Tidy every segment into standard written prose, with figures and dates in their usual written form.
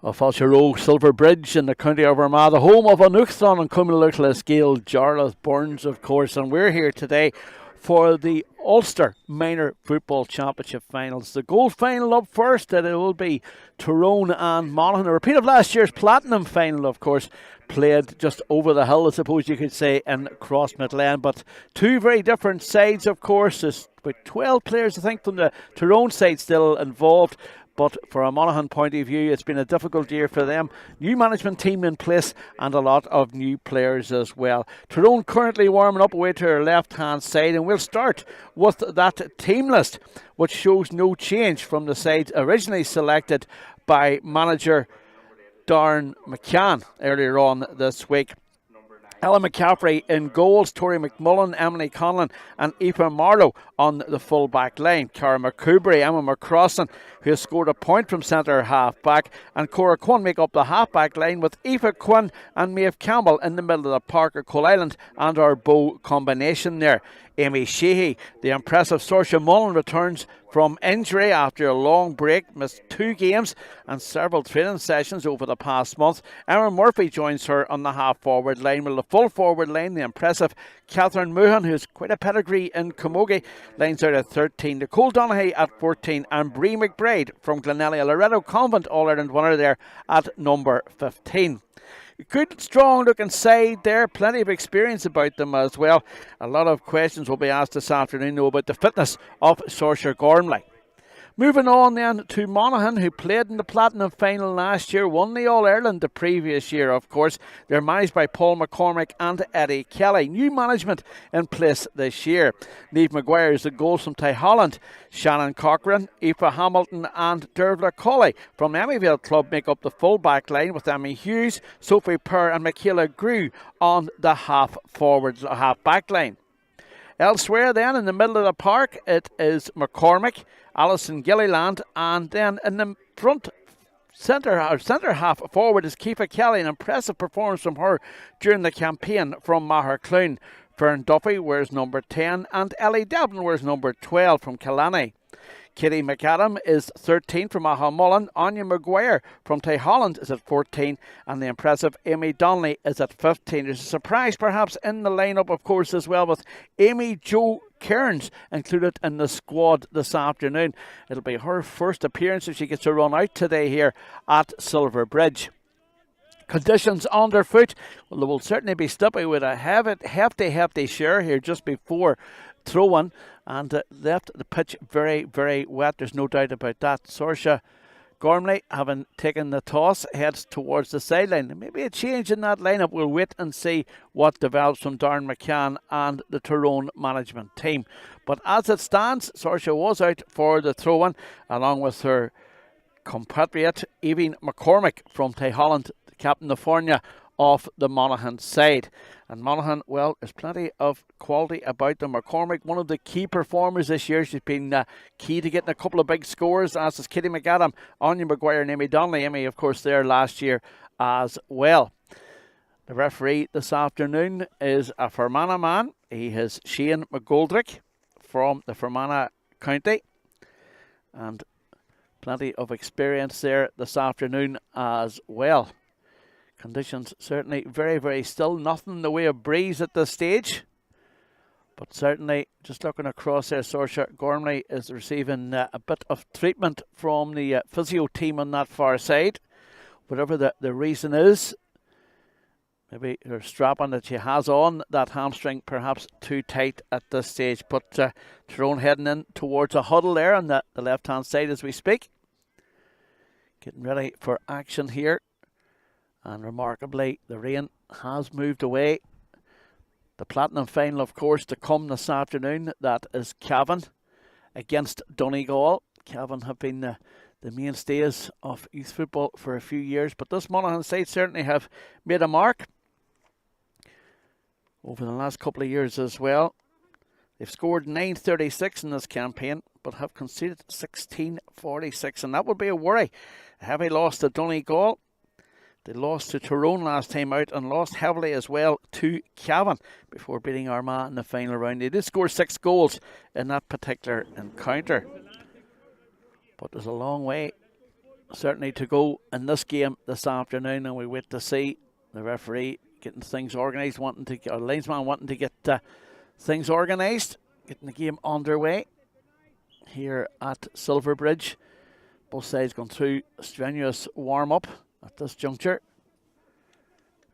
of Ulster Silverbridge in the county of Armagh, the home of Anuchthon and Cumulachla Scale, Jarlath Burns, of course. And we're here today for the Ulster Minor Football Championship finals. The gold final up first, and it will be Tyrone and Monaghan. A repeat of last year's platinum final, of course, played just over the hill, I suppose you could say, in Crossmidland. But two very different sides, of course. There's about 12 players, I think, from the Tyrone side still involved. But for a Monaghan point of view, it's been a difficult year for them. New management team in place and a lot of new players as well. Tyrone currently warming up away to her left-hand side, and we'll start with that team list, which shows no change from the side originally selected by manager Darren McCann earlier on this week. Ella McCaffrey in goals, Tori McMullen, Emily Conlon and Aoife Marlowe on the full back line. Cara McCoubrey, Emma McCrossan, who has scored a point from centre half back, and Cora Quinn make up the half back line, with Aoife Quinn and Maeve Campbell in the middle of the park at Coal Island and our bow combination there. Amy Sheehy, the impressive Saoirse Mullen, returns from injury after a long break, missed 2 games and several training sessions over the past month. Erin Murphy joins her on the half-forward line, while the full-forward line, the impressive Catherine Moohan, who's quite a pedigree in Camogie, lines out at 13. Nicole Donaghy at 14, and Bree McBride from Glenelia Loreto Convent All-Ireland winner there at number 15. Good, strong looking side there. Plenty of experience about them as well. A lot of questions will be asked this afternoon, though, about the fitness of Saoirse Gormley. Moving on then to Monaghan, who played in the Platinum final last year, won the All-Ireland the previous year, of course. They're managed by Paul McCormick and Eddie Kelly. New management in place this year. Niamh Maguire is the goals from Ty Holland. Shannon Cochran, Aoife Hamilton and Dervla Colley from Emmyvale Club make up the full back line, with Emmy Hughes, Sophie Kerr and Michaela Grew on the half back line. Elsewhere then, in the middle of the park, it is McCormick, Alison Gilliland, and then in the front centre half forward is Kiefa Kelly. An impressive performance from her during the campaign from Maher Clune. Fern Duffy wears number 10 and Ellie Devlin wears number 12 from Killarney. Kitty McAdam is 13 from Ahamullen. Anya Maguire from Ty Holland is at 14, and the impressive Amy Donnelly is at 15. There's a surprise perhaps in the lineup, of course, as well, with Amy Jo Kearns included in the squad this afternoon. It'll be her first appearance if she gets a run out today here at Silverbridge. Conditions underfoot, well, they will certainly be stippy with a hefty share here just before throw-in, and left the pitch very, very wet. There's no doubt about that. Saoirse Gormley, having taken the toss, heads towards the sideline. Maybe a change in that lineup. We'll wait and see what develops from Darren McCann and the Tyrone management team. But as it stands, Saoirse was out for the throw-in, along with her compatriot Evie McCormick from Ty Holland, Captain of Fornia of the Monaghan side. And Monaghan, well, there's plenty of quality about them. McCormick, one of the key performers this year. She's been key to getting a couple of big scores, as is Kitty McAdam, Anya Maguire and Amy Donnelly. Amy, of course, there last year as well. The referee this afternoon is a Fermanagh man. He is Shane McGoldrick from the Fermanagh County. And plenty of experience there this afternoon as well. Conditions certainly very, very still. Nothing in the way of breeze at this stage. But certainly, just looking across there, Saoirse Gormley is receiving a bit of treatment from the physio team on that far side. Whatever the reason is, maybe her strap-on that she has on, that hamstring perhaps too tight at this stage. But Tyrone heading in towards a huddle there on the left-hand side as we speak. Getting ready for action here. And remarkably, the rain has moved away. The Platinum final, of course, to come this afternoon. That is Cavan against Donegal. Cavan have been the mainstays of youth football for a few years, but this Monaghan side certainly have made a mark over the last couple of years as well. They've scored 936 in this campaign, but have conceded 1646, and that would be a worry. A heavy loss to Donegal. They lost to Tyrone last time out and lost heavily as well to Cavan before beating Armagh in the final round. They did score 6 goals in that particular encounter. But there's a long way certainly to go in this game this afternoon, and we wait to see the referee getting things organised, or linesman wanting to get things organised, getting the game underway here at Silverbridge. Both sides going through a strenuous warm-up at this juncture,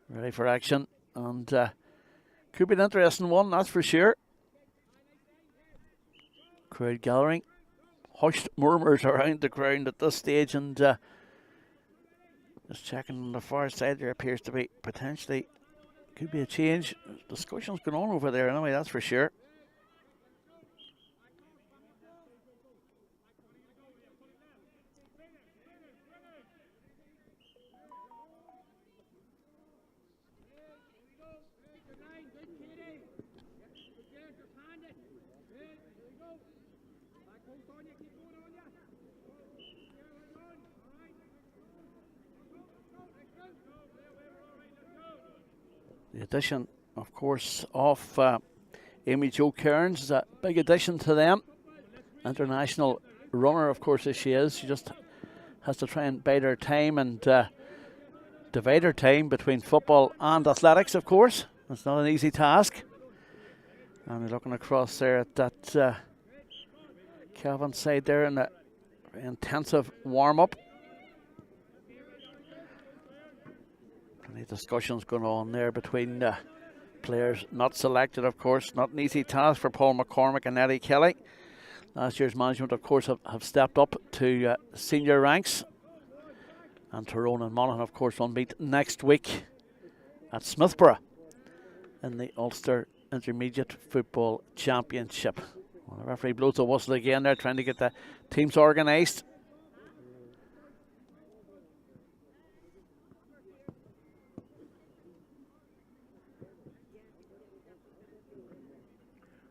ready for action, and could be an interesting one, that's for sure. Crowd gathering, hushed murmurs around the ground at this stage, and just checking on the far side, there appears to be potentially, could be a change. Discussions going on over there anyway, that's for sure. The addition, of course, of Amy Jo Cairns is a big addition to them. International runner, of course, as she is. She just has to try and bide her time and divide her time between football and athletics, of course. It's not an easy task. And we're looking across there at that Cavan side there in a very intensive warm-up. Plenty of discussions going on there between players not selected, of course. Not an easy task for Paul McCormick and Eddie Kelly. Last year's management, of course, have stepped up to senior ranks. And Tyrone and Monaghan, of course, will meet next week at Smithborough in the Ulster Intermediate Football Championship. Well, the referee blows the whistle again there, trying to get the teams organised.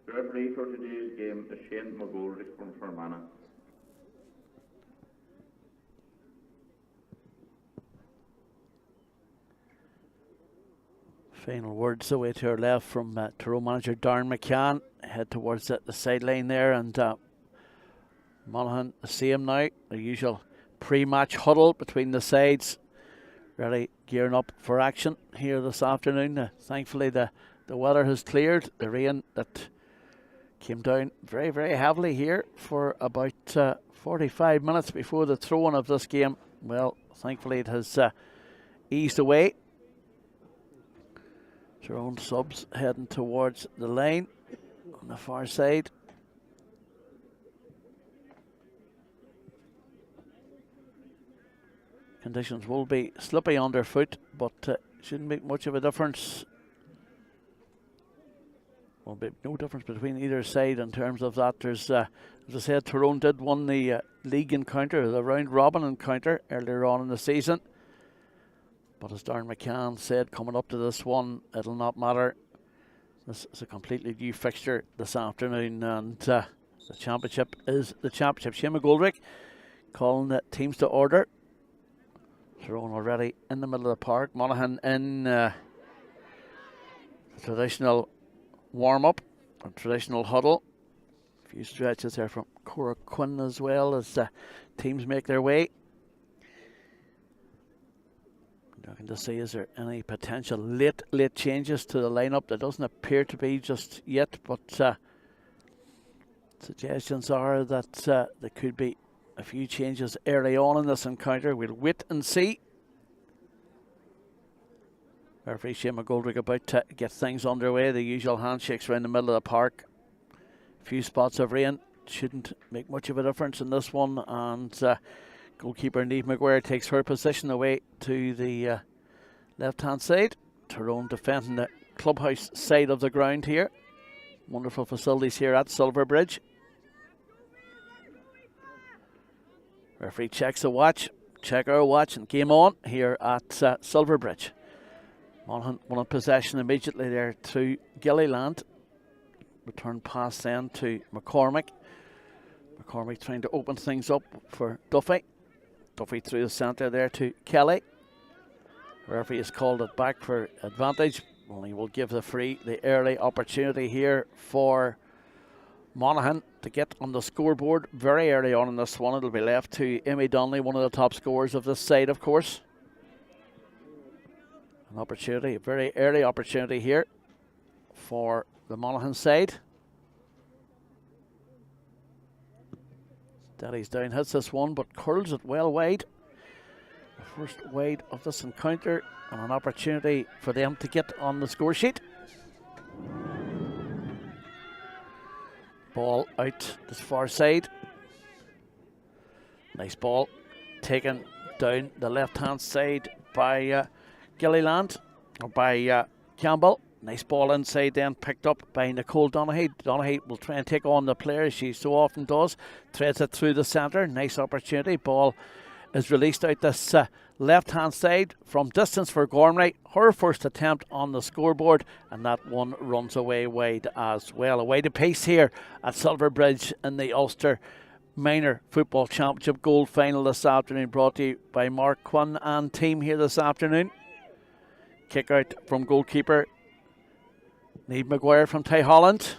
The referee for today's game is Shane McGoldrick from Fermanagh. Final words away to our left from Tyrone manager Darren McCann. Head towards the sideline there, and Monaghan the same now. The usual pre-match huddle between the sides, really gearing up for action here this afternoon. Thankfully the weather has cleared. The rain that came down very, very heavily here for about 45 minutes before the throw-in of this game, well, thankfully it has eased away. Tyrone subs heading towards the line on the far side. Conditions will be slippy underfoot, but shouldn't make much of a difference. Will be no difference between either side in terms of that. There's, as I said, Tyrone did win the league encounter, the round robin encounter earlier on in the season. But as Darren McCann said, coming up to this one, it'll not matter. This is a completely new fixture this afternoon, and the championship is the championship. Shane McGoldrick calling the teams to order. Tyrone already in the middle of the park. Monaghan in the traditional warm-up, a traditional huddle. A few stretches there from Cora Quinn as well as teams make their way. Looking to see, is there any potential late changes to the lineup? There doesn't appear to be just yet, but suggestions are that there could be a few changes early on in this encounter. We'll wait and see. Referee Shane McGoldrick about to get things underway. The usual handshakes around the middle of the park. A few spots of rain shouldn't make much of a difference in this one, and goalkeeper Niamh Maguire takes her position away to the left-hand side. Tyrone defending the clubhouse side of the ground here. Wonderful facilities here at Silverbridge. Referee checks the watch, check our watch, and game on here at Silverbridge. Monaghan won in possession immediately there to Gilliland. Return pass then to McCormick. McCormick trying to open things up for Duffy. Duffy through the centre there to Kelly. Referee has called it back for advantage. Only will give the free the early opportunity here for Monaghan to get on the scoreboard very early on in this one. It'll be left to Amy Donnelly, one of the top scorers of this side, of course. An opportunity, a very early opportunity here for the Monaghan side. Daddy's down, hits this one, but curls it well wide. The first wide of this encounter, and an opportunity for them to get on the score sheet. Ball out this far side. Nice ball taken down the left hand side by Gilliland, or by Campbell. Nice ball inside then, picked up by Nicole Donaghy. Donaghy will try and take on the player, as she so often does. Threads it through the centre. Nice opportunity. Ball is released out this left hand side from distance for Gormley. Her first attempt on the scoreboard, and that one runs away wide as well. Away to pace here at Silverbridge in the Ulster Minor Football Championship Gold Final this afternoon, brought to you by Mark Quinn and team here this afternoon. Kick out from goalkeeper Niamh Maguire from Ty Holland.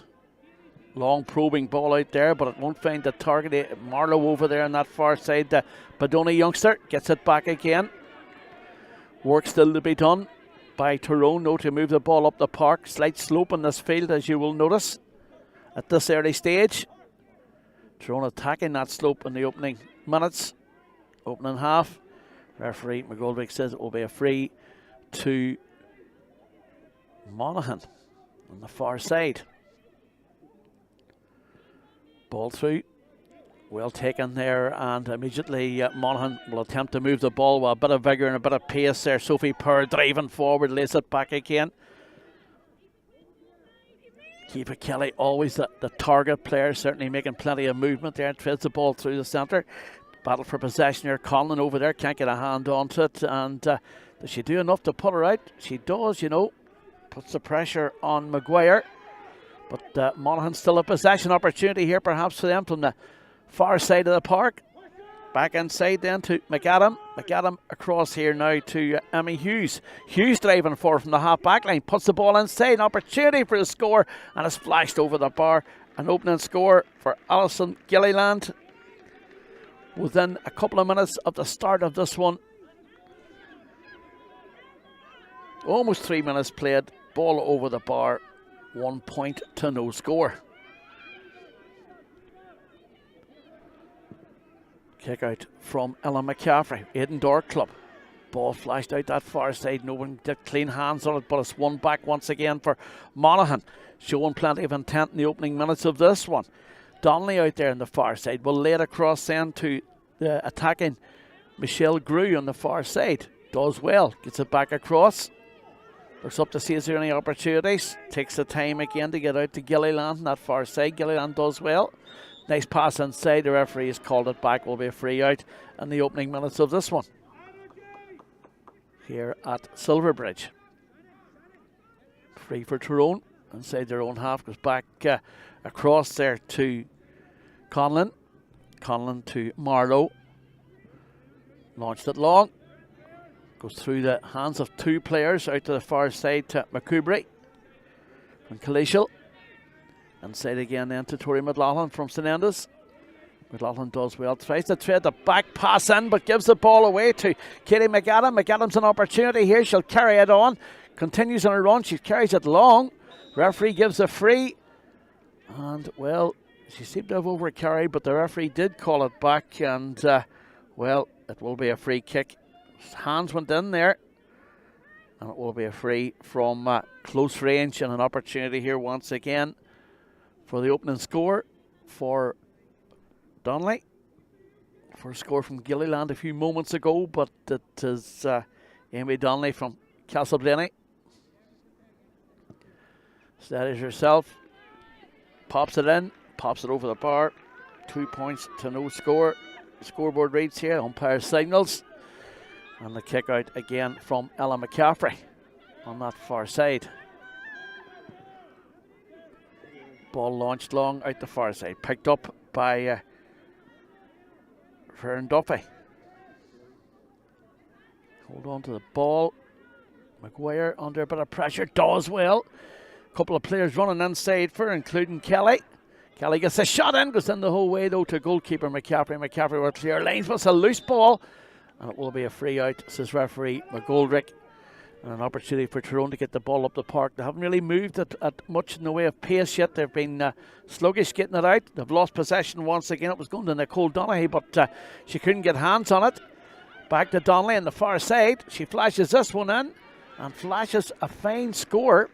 Long probing ball out there, but it won't find the target. Marlowe over there on that far side. The Padoni youngster gets it back again. Work still to be done by Tyrone, though, to move the ball up the park. Slight slope in this field, as you will notice at this early stage. Tyrone attacking that slope in the opening minutes, opening half. Referee McGoldrick says it will be a free to Monaghan on the far side. Ball through, well taken there, and immediately Monaghan will attempt to move the ball with a bit of vigour and a bit of pace there. Sophie Purr driving forward, lays it back again. Kiva Kelly, always the target player, certainly making plenty of movement there. Threads the ball through the centre. Battle for possession here. Conlon over there can't get a hand onto it, and does she do enough to put her out? She does, you know. Puts the pressure on Maguire. But Monaghan still a possession opportunity here, perhaps for them from the far side of the park. Back inside then to McAdam. McAdam across here now to Emmy Hughes. Hughes driving forward from the half back line. Puts the ball inside. An opportunity for the score, and it's flashed over the bar. An opening score for Alison Gilliland within a couple of minutes of the start of this one. Almost 3 minutes played. Ball over the bar. 1 point to no score. Kick out from Ellen McCaffrey, Edinburgh Club. Ball flashed out that far side. No one did clean hands on it, but it's won back once again for Monaghan, showing plenty of intent in the opening minutes of this one. Donnelly out there on the far side will lay it across then to the attacking Michelle Grew on the far side. Does well, gets it back across. Looks up to see is there any opportunities. Takes the time again to get out to Gilliland on that far side. Gilliland does well. Nice pass inside. The referee has called it back. Will be a free out in the opening minutes of this one here at Silverbridge. Free for Tyrone inside their own half. Goes back across there to Conlon. Conlon to Marlowe. Launched it long. Goes through the hands of two players out to the far side to McCubry from Kalishal. Inside again then to Tori McLaughlin from St Enda's. McLaughlin does well, tries to thread the back pass in, but gives the ball away to Katie McAdam. McAdam's an opportunity here, she'll carry it on. Continues on her run, she carries it long. Referee gives a free. And well, she seemed to have overcarried, but the referee did call it back, and well, it will be a free kick. Hands went in there, and it will be a free from close range, and an opportunity here once again for the opening score for Donnelly. First score from Gilliland a few moments ago, but it is Amy Donnelly from Castlebrenny. Steadies herself, pops it in, pops it over the bar. 2 points to no score. Scoreboard reads here, umpire signals. And the kick out again from Ella McCaffrey on that far side. Ball launched long out the far side. Picked up by Fern Duffy. Hold on to the ball. Maguire under a bit of pressure. Does well. A couple of players running inside for, including Kelly. Kelly gets a shot in, goes in the whole way though to goalkeeper McCaffrey. McCaffrey will clear lines, but it's a loose ball, and it will be a free out, says referee McGoldrick. And an opportunity for Tyrone to get the ball up the park. They haven't really moved it at much in the way of pace yet. They've been sluggish getting it out. They've lost possession once again. It was going to Nicole Donaghy, but she couldn't get hands on it. Back to Donnelly on the far side. She flashes this one in and flashes a fine score.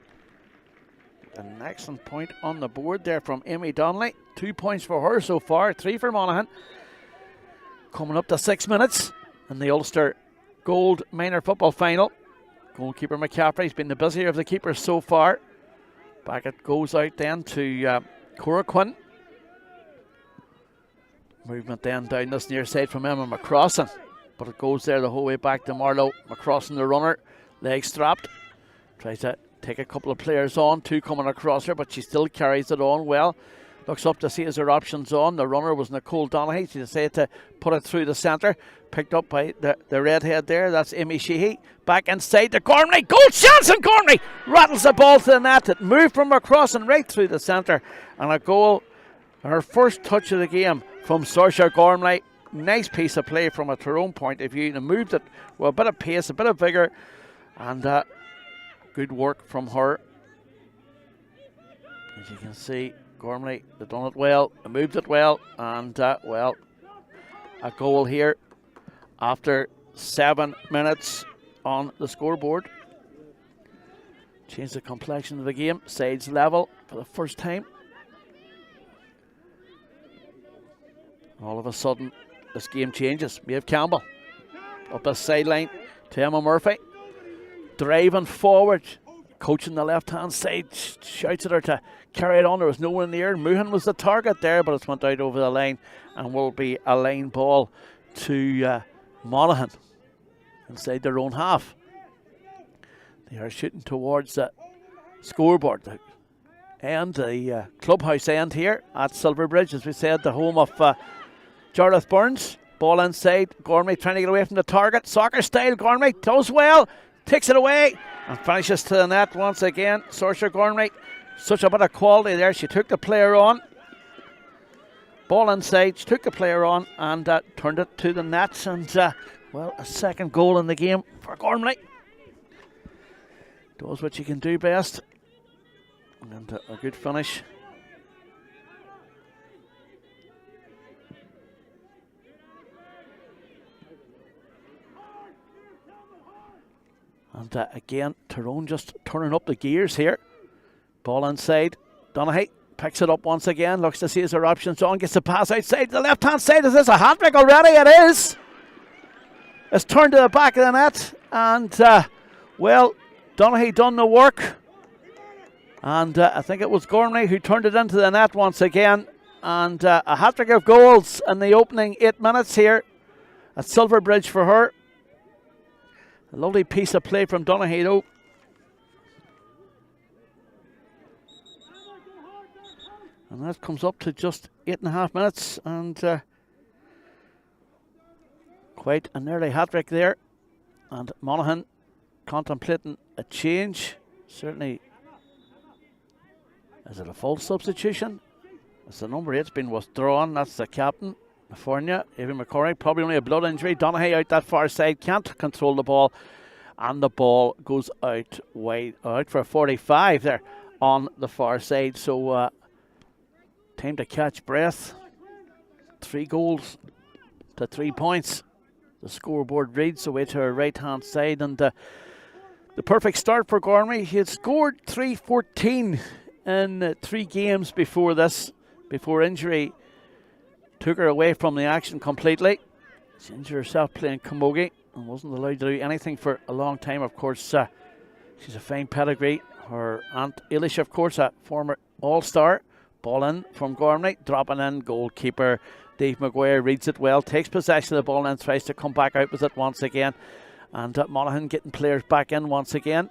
An excellent point on the board there from Amy Donnelly. 2 points for her so far, 3 for Monaghan. Coming up to 6 minutes in the Ulster Gold Minor Football Final. Goalkeeper McCaffrey's been the busier of the keepers so far. Back it goes out then to Cora Quinn. Movement then down this near side from Emma McCrossan. But it goes there the whole way back to Marlowe. McCrossan the runner, leg strapped. Tries to take a couple of players on, 2 coming across her, but she still carries it on well. Looks up to see as her options on. The runner was Nicole Donaghy. She decided to put it through the centre. Picked up by the redhead there. That's Amy Sheehy. Back inside to Gormley. Goal chance, and Gormley rattles the ball to the net. It moved from across and right through the centre. And a goal. Her first touch of the game from Saoirse Gormley. Nice piece of play from a Tyrone point of view. They moved it with a bit of pace, a bit of vigour. And good work from her. As you can see, Gormley, they've done it well, they moved it well, and well, a goal here after 7 minutes on the scoreboard. Changed the complexion of the game, sides level for the first time. All of a sudden, this game changes. Maeve Campbell up the sideline to Emma Murphy, driving forward. Coach on the left-hand side shouts at her to carry it on. There was no one in the air. Monaghan was the target there, but it's went out over the line and will be a line ball to Monaghan inside their own half. They are shooting towards the scoreboard, the end, the clubhouse end here at Silverbridge, as we said, the home of Jarlath Burns. Ball inside. Gormley trying to get away from the target. Soccer style. Gormley does well, takes it away, and finishes to the net once again. Saoirse Gormley, such a bit of quality there. She took the player on. Ball inside, she took the player on and turned it to the net. And, well, a second goal in the game for Gormley. Does what she can do best. And a good finish. And again, Tyrone just turning up the gears here. Ball inside. Donaghy picks it up once again. Looks to see his options on. Gets the pass outside to the left-hand side. Is this a hat-trick already? It is. It's turned to the back of the net. And, well, Donaghy done the work. And I think it was Gormley who turned it into the net once again. And a hat-trick of goals in the opening 8 minutes here at Silverbridge for her. A lovely piece of play from Donaghy though. And that comes up to just 8.5 minutes, and quite an early hat-trick there. And Monaghan contemplating a change. Certainly, is it a false substitution? As the number 8's been withdrawn, that's the captain. Fornia, Evie McCormick, probably only a blood injury. Donaghy out that far side, can't control the ball, and the ball goes out wide, out for 45 there on the far side. So time to catch breath. 3 goals to 3 points. The scoreboard reads away to her right hand side, and the perfect start for Gormley. He had scored 3-14 in 3 games before this, before injury took her away from the action completely. She injured herself playing camogie and wasn't allowed to do anything for a long time. Of course, she's a fine pedigree. Her aunt Eilish, of course, a former All-Star. Ball in from Gormley, dropping in. Goalkeeper Dave Maguire reads it well, takes possession of the ball and tries to come back out with it once again. And Monaghan getting players back in once again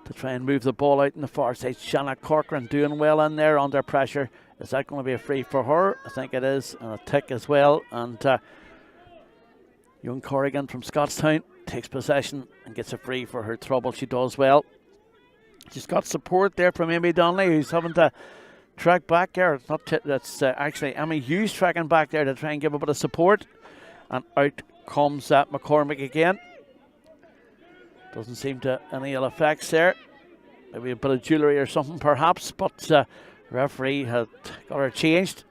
to try and move the ball out in the far side. Shanna Corcoran doing well in there under pressure. Is that going to be a free for her? I think it is, and a tick as well. And young Corrigan from Scottstown takes possession and gets a free for her trouble. She does well. She's got support there from Amy Donnelly, who's having to track back there. It's not that's actually Emmy Hughes tracking back there to try and give a bit of support. And out comes McCormick again. Doesn't seem to any ill effects there. Maybe a bit of jewellery or something perhaps, but referee had got her changed.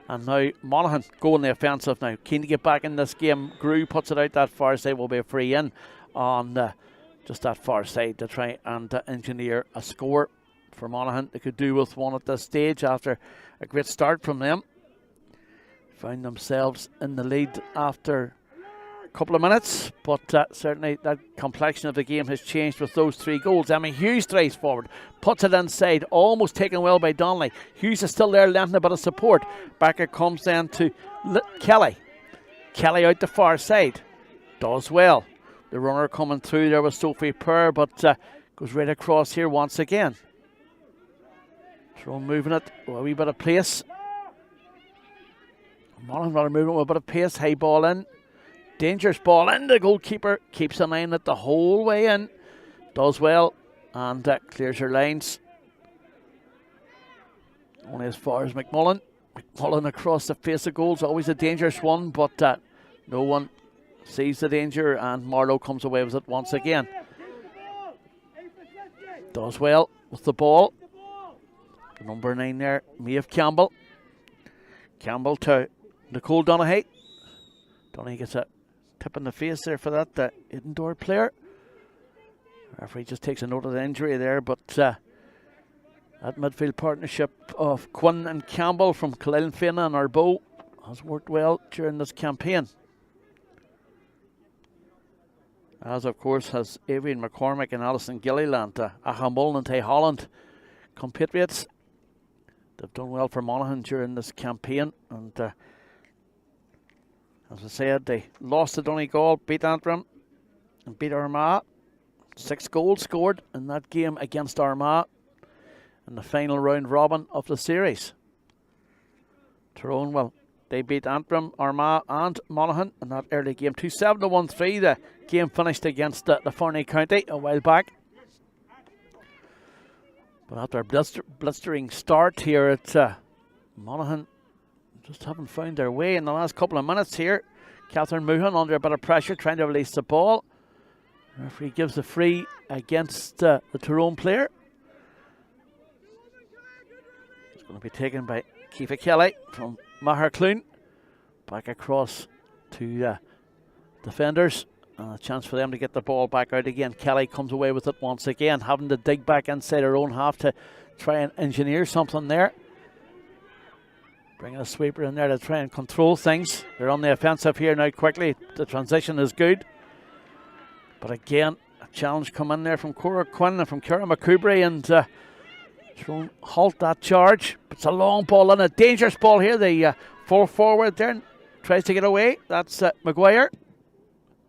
And now Monaghan going the offensive now. Keen to get back in this game. Grew puts it out that far side, will be a free in on just that far side to try and engineer a score for Monaghan. They could do with one at this stage after a great start from them. Found themselves in the lead after a couple of minutes, but certainly that complexion of the game has changed with those 3 goals. Emmy Hughes strides forward, puts it inside, almost taken well by Donnelly. Hughes is still there, lending a bit of support. Back it comes then to Kelly. Kelly out the far side, does well. The runner coming through there was Sophie Kerr, but goes right across here once again. Tyrone moving it with a wee bit of pace. Monaghan rather moving with a bit of pace. High ball in. Dangerous ball in. The goalkeeper keeps an eye on it the whole way in. Does well and clears her lines. Only as far as McMullen. McMullen across the face of goals. Always a dangerous one, but no one sees the danger, and Marlowe comes away with it once again. Does well with the ball. Number 9 there, Maeve Campbell. Campbell to Nicole Donaghy. Donaghy gets a tip in the face there for that Edinburgh player. Referee just takes a note of the injury there, but that midfield partnership of Quinn and Campbell from Killilfena and Arboe has worked well during this campaign. As of course has Avian McCormick and Alison Gilliland, Ahamullen and Tay Holland, compatriots. They've done well for Monaghan during this campaign, and as I said, they lost to Donegal, beat Antrim and beat Armagh. 6 goals scored in that game against Armagh in the final round robin of the series. Tyrone, well, they beat Antrim, Armagh and Monaghan in that early game. 2-7 to 1-3. The game finished against the Farney County a while back. But after a blistering start here at Monaghan, just haven't found their way in the last couple of minutes here. Catherine Moohan under a bit of pressure, trying to release the ball. The referee gives the free against the Tyrone player. It's going to be taken by Kieffer Kelly from Maher Clune. Back across to defenders. And a chance for them to get the ball back out again. Kelly comes away with it once again, having to dig back inside her own half to try and engineer something there. Bringing a sweeper in there to try and control things. They're on the offensive here now quickly. The transition is good. But again, a challenge come in there from Cora Quinn and from Kira McCoubry, and Tyrone halt that charge. It's a long ball and a dangerous ball here. They fall forward there and tries to get away. That's Maguire.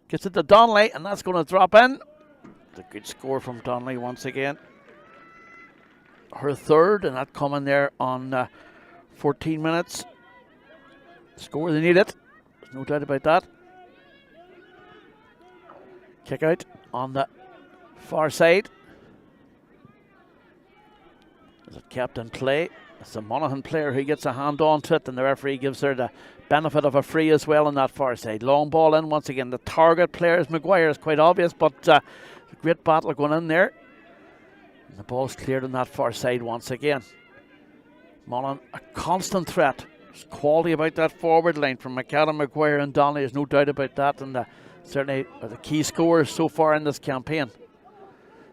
Gets it to Donnelly, and that's going to drop in. It's a good score from Donnelly once again. Her third, and that coming there on 14 minutes. Score, they need it. There's no doubt about that. Kick out on the far side. Is it kept in play? It's the Monaghan player who gets a hand onto it, and the referee gives her the benefit of a free as well on that far side. Long ball in once again. The target player is Maguire, is quite obvious, but a great battle going in there. And the ball's cleared on that far side once again. Monaghan, a constant threat. There's quality about that forward line from McAdam, Maguire and Donnelly. There's no doubt about that, and certainly are the key scorers so far in this campaign.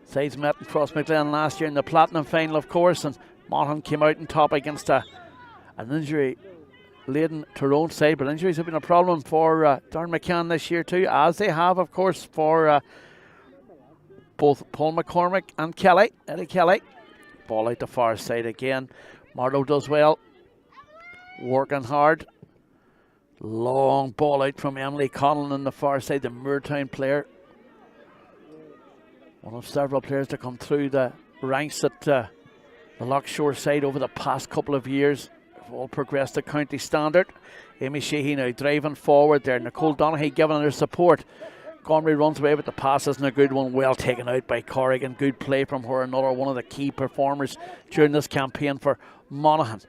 Sides met in Cross McGlen last year in the Platinum final, of course, and Monaghan came out on top against an injury-laden Tyrone side, but injuries have been a problem for Darren McCann this year too, as they have, of course, for both Paul McCormick and Kelly, Eddie Kelly. Ball out the far side again. Marlowe does well, working hard. Long ball out from Emily Conlon on the far side, the Moortown player. One of several players to come through the ranks at the Lochshore side over the past couple of years. Have all progressed to county standard. Amy Sheehy now driving forward there. Nicole Donaghy giving her support. Gormley runs away with the pass, isn't a good one. Well taken out by Corrigan. Good play from her. Another one of the key performers during this campaign for Monaghan.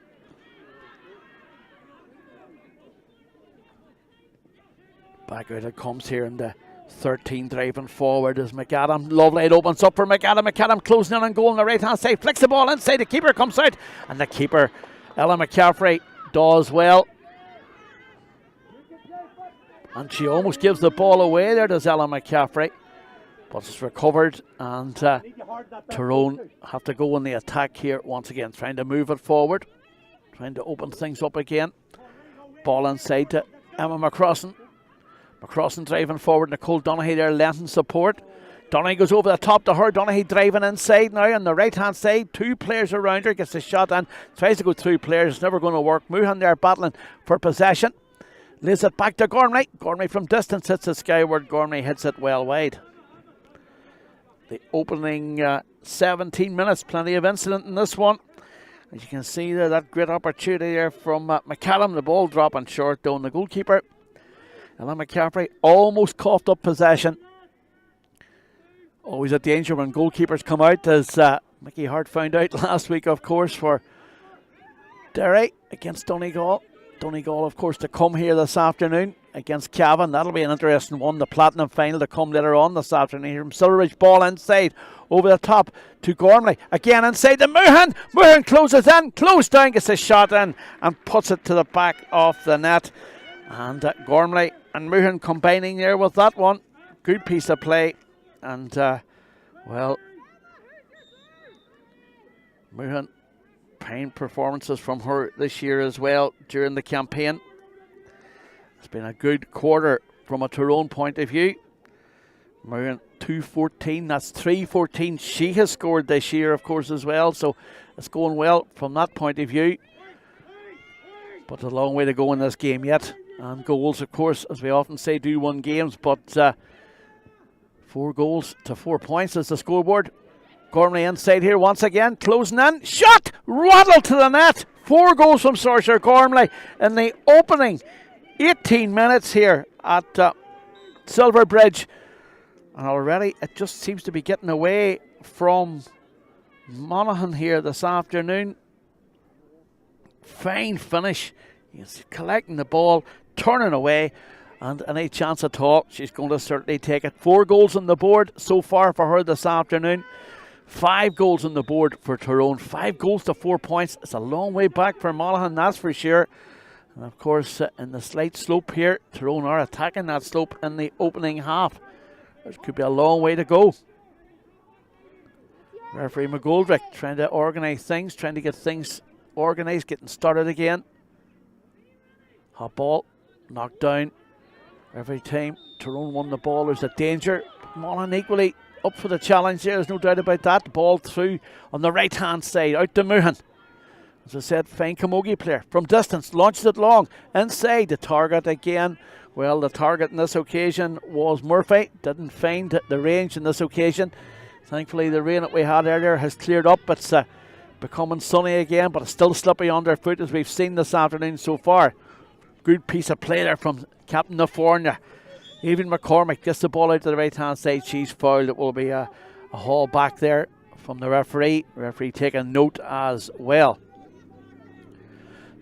Back out it comes here in the 13 driving forward is McAdam. Lovely, it opens up for McAdam. McAdam closing in on goal on the right hand side. Flicks the ball inside. The keeper comes out. And the keeper, Ella McCaffrey, does well. And she almost gives the ball away there, does Ella McCaffrey. But it's recovered, and Tyrone have to go in the attack here once again, trying to move it forward, trying to open things up again. Ball inside to Emma McCrossan. McCrossan driving forward. Nicole Donaghy there lending support. Donaghy goes over the top to her. Donaghy driving inside now on the right hand side. Two players around her, gets a shot and tries to go through players. It's never going to work. Monaghan there battling for possession. Lays it back to Gormley. Gormley from distance hits it skyward. Gormley hits it well wide. The opening 17 minutes, plenty of incident in this one. As you can see there, that great opportunity there from McCallum. The ball dropping short down the goalkeeper. Ella McCaffrey almost coughed up possession. Always a danger when goalkeepers come out, as Mickey Hart found out last week, of course, for Derry against Donegal. Donegal, of course, to come here this afternoon against Cavan. That'll be an interesting one. The Platinum final to come later on this afternoon here from Silverbridge. Ball inside, over the top to Gormley. Again inside to Monaghan. Monaghan closes in, close down, gets a shot in and puts it to the back of the net. And Gormley and Monaghan combining there with that one. Good piece of play. And, well, Monaghan, fine performances from her this year as well during the campaign. It's been a good quarter from a Tyrone point of view. Monaghan 2-14, that's 3-14 she has scored this year, of course, as well. So it's going well from that point of view. But a long way to go in this game yet. And goals, of course, as we often say, do win games. But 4 goals to 4 points is the scoreboard. Gormley inside here once again, closing in. Shot! Rattled to the net. 4 goals from Saoirse Gormley in the opening 18 minutes here at Silverbridge. And already it just seems to be getting away from Monaghan here this afternoon. Fine finish. He's collecting the ball, turning away, and any chance at all, she's going to certainly take it. 4 goals on the board so far for her this afternoon. 5 goals on the board for Tyrone. 5 goals to 4 points. It's a long way back for Monaghan, that's for sure. And of course, in the slight slope here, Tyrone are attacking that slope in the opening half. There could be a long way to go. Referee McGoldrick trying to organise things, trying to get things organised, getting started again. Hot ball, knocked down. Every time Tyrone won the ball, there's a danger. Monaghan equally up for the challenge there, there's no doubt about that. The ball through on the right hand side, out to Monaghan. As I said, fine camogie player from distance, launched it long, inside the target again. Well, the target in this occasion was Murphy, didn't find the range in this occasion. Thankfully the rain that we had earlier has cleared up. It's becoming sunny again, but it's still slippy underfoot as we've seen this afternoon so far. Good piece of play there from Captain Naforna. Even McCormick gets the ball out to the right hand side. She's fouled. It will be a haul back there from the referee. Referee taking note as well.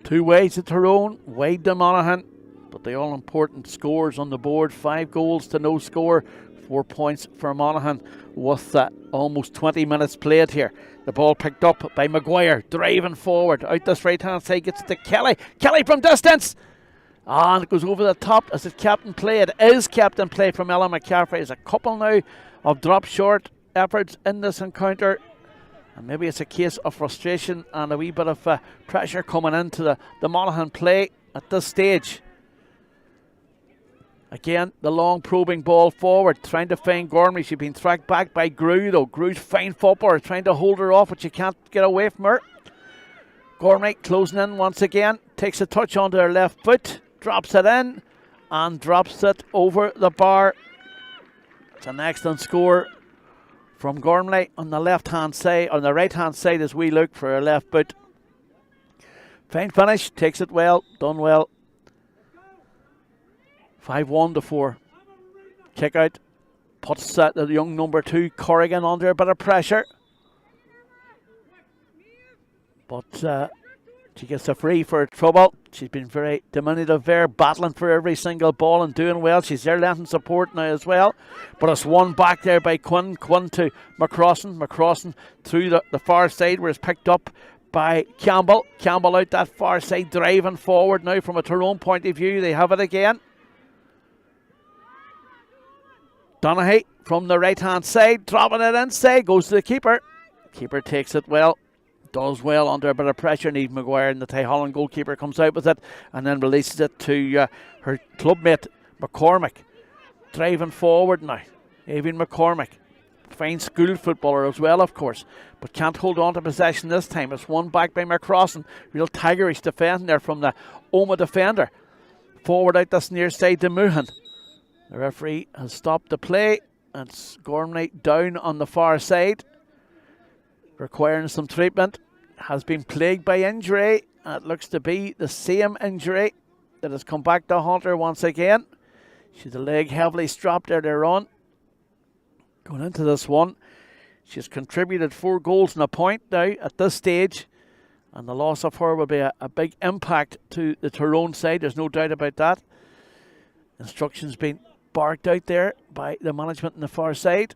2 ways to Tyrone, wide to Monaghan, but the all important scores on the board. 5 goals to no score, 4 points for Monaghan with almost 20 minutes played here. The ball picked up by Maguire, driving forward out this right hand side, gets to Kelly. Kelly from distance. And it goes over the top. As it captain play? It is captain play from Ella McCaffrey. There's a couple now of drop short efforts in this encounter. And maybe it's a case of frustration and a wee bit of pressure coming into the Monaghan play at this stage. Again, the long probing ball forward, trying to find Gormley. She's been tracked back by Grew, though. Grew's fine footballer, trying to hold her off, but she can't get away from her. Gormley closing in once again, takes a touch onto her left foot, drops it in, and drops it over the bar. It's an excellent score from Gormley on the left hand side, on the right hand side as we look for her left foot. Fine finish, takes it well, done well. 5-1 to 4. Kick out puts the young number 2 Corrigan under a bit of pressure. But she gets a free for trouble. She's been very diminutive there, battling for every single ball and doing well. She's there lending support now as well. But it's won back there by Quinn. Quinn to McCrossan. McCrossan through the far side where it's picked up by Campbell. Campbell out that far side, driving forward now from a Tyrone point of view. They have it again. Donaghy from the right hand side, dropping it inside, goes to the keeper. Keeper takes it well. Does well under a bit of pressure. Niamh Maguire and the Ty Holland goalkeeper comes out with it and then releases it to her clubmate McCormick. Driving forward now. Avian McCormick. Fine school footballer as well, of course, but can't hold on to possession this time. It's won back by McCrossan. Real tigerish defending there from the Oma defender. Forward out this near side to Monaghan. The referee has stopped the play. It's Gormley down on the far side, requiring some treatment. Has been plagued by injury. It looks to be the same injury that has come back to Hunter once again. She's a leg heavily strapped earlier on. Going into this one, she's contributed 4 goals and a point now at this stage, and the loss of her will be a big impact to the Tyrone side. There's no doubt about that. Instructions being barked out there by the management on the far side.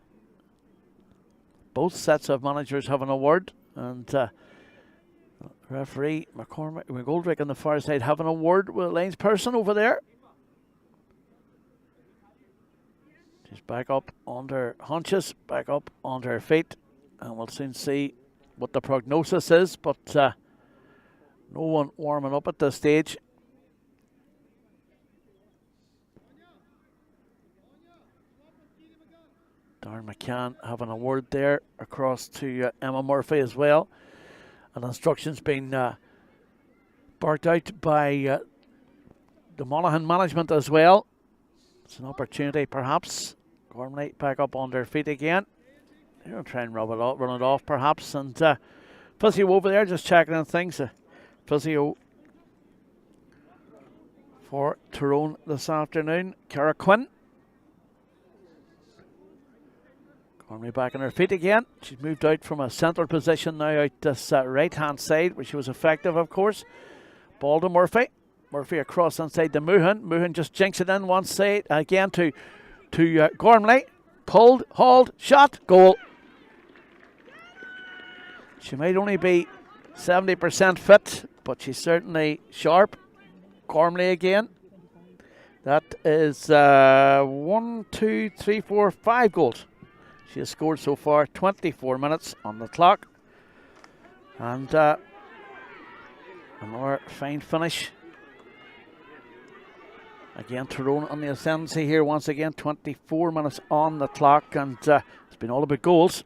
Both sets of managers having a word, and referee McGoldrick on the far side having a word with Lane's person over there. She's back up on her haunches, back up on her feet, and we'll soon see what the prognosis is, but no one warming up at this stage. Darren McCann having a word there across to Emma Murphy as well. And instructions being barked out by the Monaghan management as well. It's an opportunity perhaps. Gormley back up on their feet again. They're going to try and run it off perhaps. And physio over there just checking on things. Physio for Tyrone this afternoon, Cara Quinn. Gormley back on her feet again. She's moved out from a central position now out this right hand side, where she was effective, of course. Ball to Murphy. Murphy across inside to Monaghan. Monaghan just jinks it in one side again to Gormley. Pulled, hauled, shot, goal. She might only be 70% fit, but she's certainly sharp. Gormley again. That is 1, 2, 3, 4, 5 goals. She has scored so far, 24 minutes on the clock. And another fine finish. Again, Tyrone on the ascendancy here once again. 24 minutes on the clock, and it's been all about goals.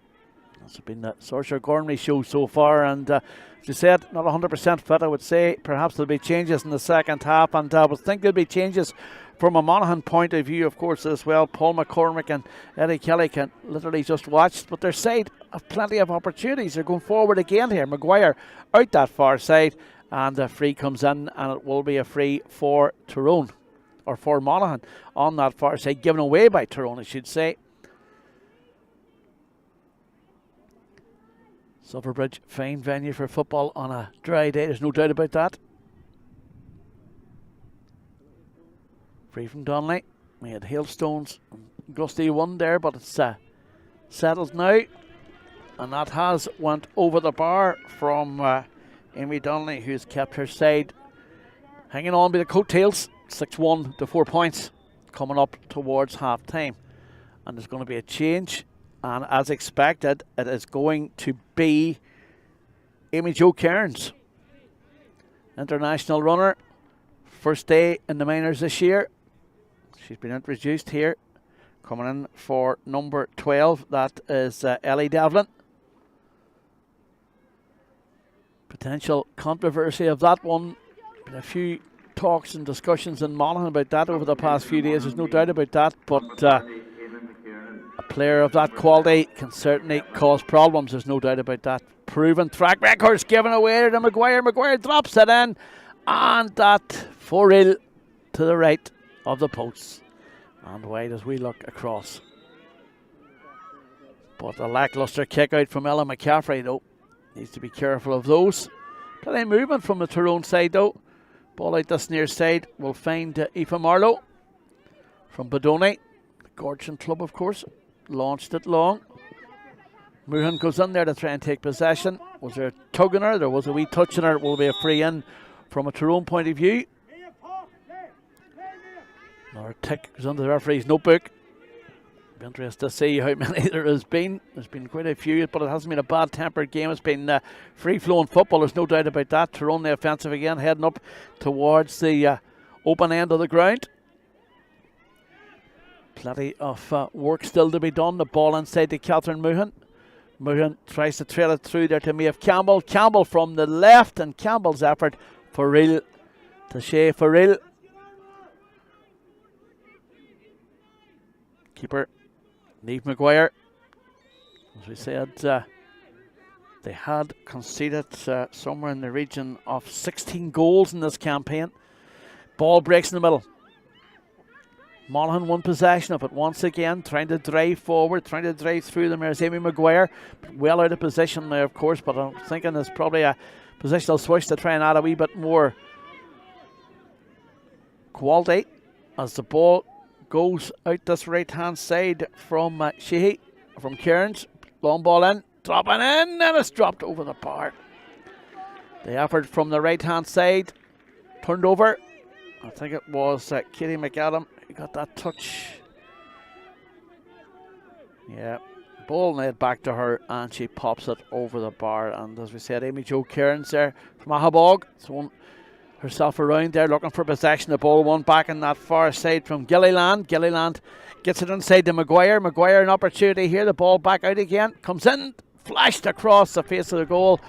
It's been the Saoirse Gormley show so far, and as you said, not 100% fit, I would say. Perhaps there'll be changes in the second half, and I would think there'll be changes from a Monaghan point of view, of course, as well. Paul McCormick and Eddie Kelly can literally just watch, but their side have plenty of opportunities. They're going forward again here. Maguire out that far side, and a free comes in, and it will be a free for Tyrone, or for Monaghan on that far side, given away by Tyrone, I should say. Silverbridge, fine venue for football on a dry day, there's no doubt about that. Free from Donnelly. We had hailstones and gusty one there, but it's settled now. And that has went over the bar from Amy Donnelly, who's kept her side hanging on by the coattails. 6-1 to 4 points coming up towards half time. And there's going to be a change. And as expected, it is going to be Amy Jo Cairns, international runner. First day in the minors this year. She's been introduced here. Coming in for number 12, that is Ellie Devlin. Potential controversy of that one. Been a few talks and discussions in Monaghan about that over the past few days. There's no doubt about that. But a player of that quality can certainly cause problems. There's no doubt about that. Proven track records given away to Maguire. Maguire drops it in. And that 4-ill to the right of the posts. And wide as we look across. But a lacklustre kick out from Ella McCaffrey, though. Needs to be careful of those. Plenty of movement from the Tyrone side, though. Ball out this near side. We'll find Aoife Marlowe from Bodoni. The Gorgon club, of course. Launched it long. Monaghan goes in there to try and take possession. Was there a tug on her? There was a wee touch on her. It will be a free in from a Tyrone point of view. Another tick goes under the referee's notebook. Be interested to see how many there has been. There's been quite a few, but it hasn't been a bad-tempered game. It's been free-flowing football. There's no doubt about that. Tyrone the offensive again, heading up towards the open end of the ground. Plenty of work still to be done. The ball inside to Catherine Monaghan. Monaghan tries to trail it through there to Maeve Campbell. Campbell from the left, and Campbell's effort for real to Shea for real. Keeper Niamh Maguire. As we said, they had conceded somewhere in the region of 16 goals in this campaign. Ball breaks in the middle. Monaghan won possession of it once again, trying to drive forward, trying to drive through them. There's Amy Maguire, well out of position there, of course, but I'm thinking there's probably a positional switch to try and add a wee bit more quality as the ball goes out this right hand side from Sheehy, from Cairns. Long ball in, dropping in, and it's dropped over the bar. The effort from the right hand side, turned over. I think it was Katie McAdam who got that touch. Yeah, ball laid back to her, and she pops it over the bar. And as we said, Amy Jo Cairns there from Ahabog, throwing herself around there looking for possession. The ball won back in that far side from Gilliland. Gilliland gets it inside to Maguire. Maguire an opportunity here. The ball back out again. Comes in, flashed across the face of the goal.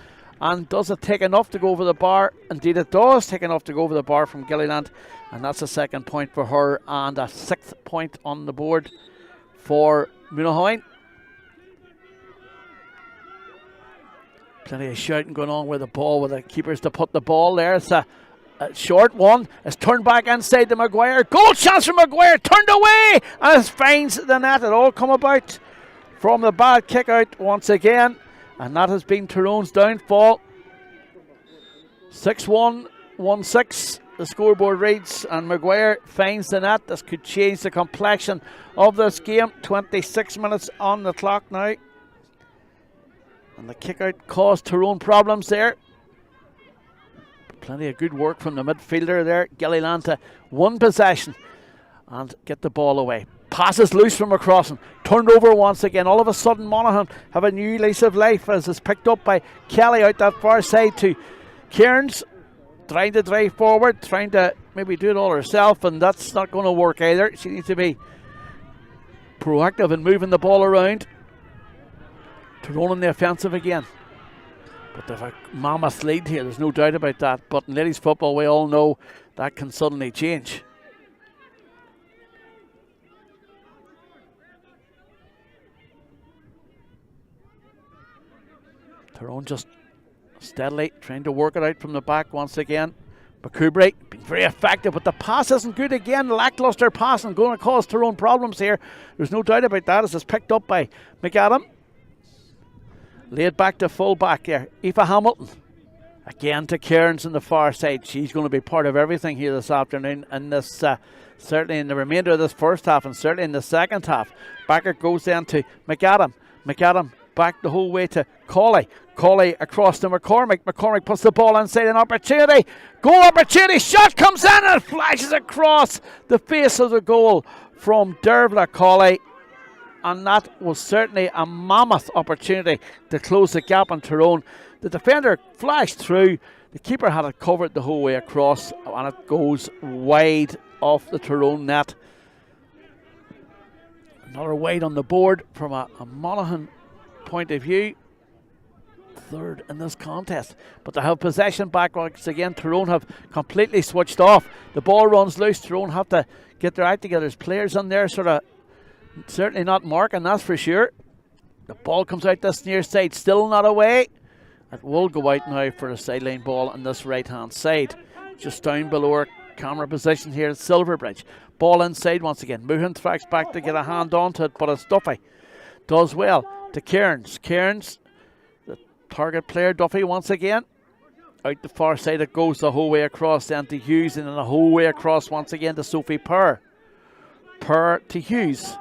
And does it take enough to go over the bar? Indeed it does take enough to go over the bar from Gilliland. And that's a second point for her and a 6th point on the board for Monaghan. Plenty of shouting going on with the ball, with the keepers to put the ball there. It's a short one. It's turned back inside to Maguire. Goal chance for Maguire. Turned away. And it finds the net. It all come about from the bad kick out once again. And that has been Tyrone's downfall. 6-1, 1-6. The scoreboard reads. And Maguire finds the net. This could change the complexion of this game. 26 minutes on the clock now. And the kick out caused Tyrone problems there. Plenty of good work from the midfielder there. Gilliland to one possession and get the ball away. Passes loose from a crossing. Turned over once again. All of a sudden Monaghan have a new lease of life as it's picked up by Kelly out that far side to Cairns. Trying to drive forward. Trying to maybe do it all herself, and that's not going to work either. She needs to be proactive in moving the ball around. Tyrone in the offensive again. But they've a mammoth lead here, there's no doubt about that. But in ladies football, we all know that can suddenly change. Tyrone just steadily trying to work it out from the back once again. Bakubri been very effective, but the pass isn't good again. Lackluster passing going to cause Tyrone problems here. There's no doubt about that as it's picked up by McAdam. Laid back to full back here. Aoife Hamilton. Again to Cairns on the far side. She's going to be part of everything here this afternoon. And this certainly in the remainder of this first half and certainly in the second half. Back it goes then to McAdam. McAdam back the whole way to Cawley. Cawley across to McCormick. McCormick puts the ball inside, an opportunity. Goal opportunity. Shot comes in and flashes across the face of the goal from Dervla Cawley. And that was certainly a mammoth opportunity to close the gap on Tyrone. The defender flashed through. The keeper had it covered the whole way across, and it goes wide off the Tyrone net. Another wide on the board from a Monaghan point of view. Third in this contest. But they have possession back once again. Tyrone have completely switched off. The ball runs loose. Tyrone have to get their act together. There's players on there sort of certainly not marking, that's for sure. The ball comes out this near side, still not away. It will go out now for a sideline ball on this right hand side. Just down below her, camera position here at Silverbridge. Ball inside once again. Monaghan tracks back to get a hand onto it, but it's Duffy. Does well to Cairns. Cairns, the target player. Duffy once again. Out the far side it goes the whole way across then to Hughes, and then the whole way across once again to Sophie Purr. Purr to Hughes.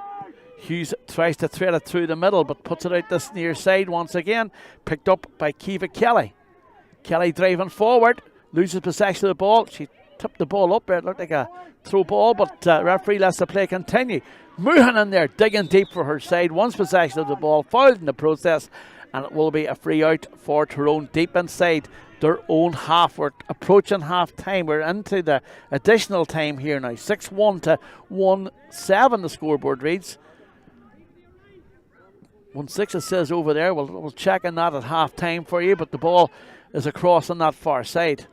Hughes tries to thread it through the middle but puts it out this near side once again. Picked up by Kiva Kelly. Kelly driving forward. Loses possession of the ball. She tipped the ball up there. It looked like a throw ball, but referee lets the play continue. Monaghan in there digging deep for her side. Once possession of the ball. Fouled in the process. And it will be a free out for Tyrone deep inside their own half. We're approaching half time. We're into the additional time here now. 6-1 to 1-7 the scoreboard reads. 1-6 it says over there. We'll check on that at half time for you, but the ball is across on that far side.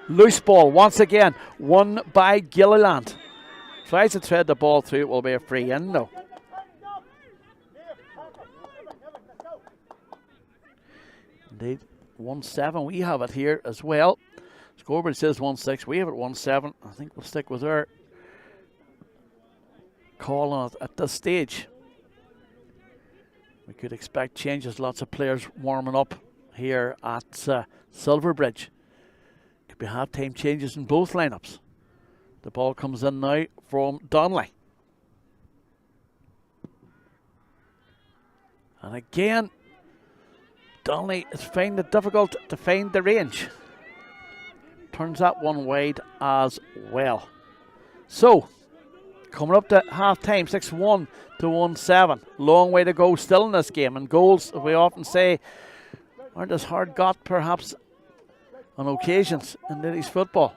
Loose ball once again, won by Gilliland. Tries to thread the ball through. It will be a free in though. Indeed, 1-7. We have it here as well. Scoreboard says 1-6. We have it 1-7. I think we'll stick with our call on it at this stage. We could expect changes. Lots of players warming up here at Silverbridge. Could be half-time changes in both lineups. The ball comes in now from Donnelly. And again, Donnelly is finding it difficult to find the range. Turns that one wide as well. So, coming up to half-time, 6-1 to 1-7. Long way to go still in this game. And goals, we often say, aren't as hard got perhaps on occasions in ladies football.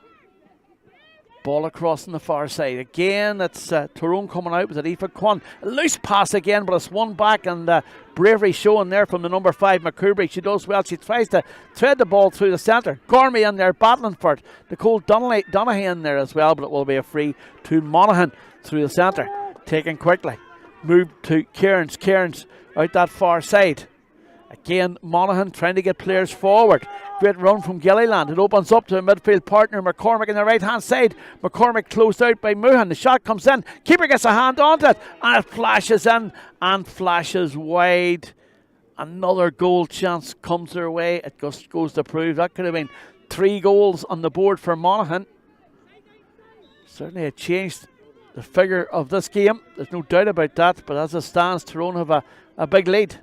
Ball across on the far side. Again, it's Tyrone coming out with it. Aoife Quinn. A loose pass again, but it's one back, and bravery showing there from the number 5, McCurry. She does well. She tries to thread the ball through the centre. Gormy in there battling for it. Nicole Donaghy in there as well, but it will be a free to Monaghan through the centre. Taken quickly. Moved to Cairns. Cairns out that far side. Again, Monaghan trying to get players forward. Great run from Gilliland. It opens up to a midfield partner, McCormick, on the right-hand side. McCormick closed out by Monaghan. The shot comes in. Keeper gets a hand onto it. And it flashes in and flashes wide. Another goal chance comes their way. It just goes to prove that could have been 3 goals on the board for Monaghan. Certainly it changed the figure of this game. There's no doubt about that. But as it stands, Tyrone have a big lead.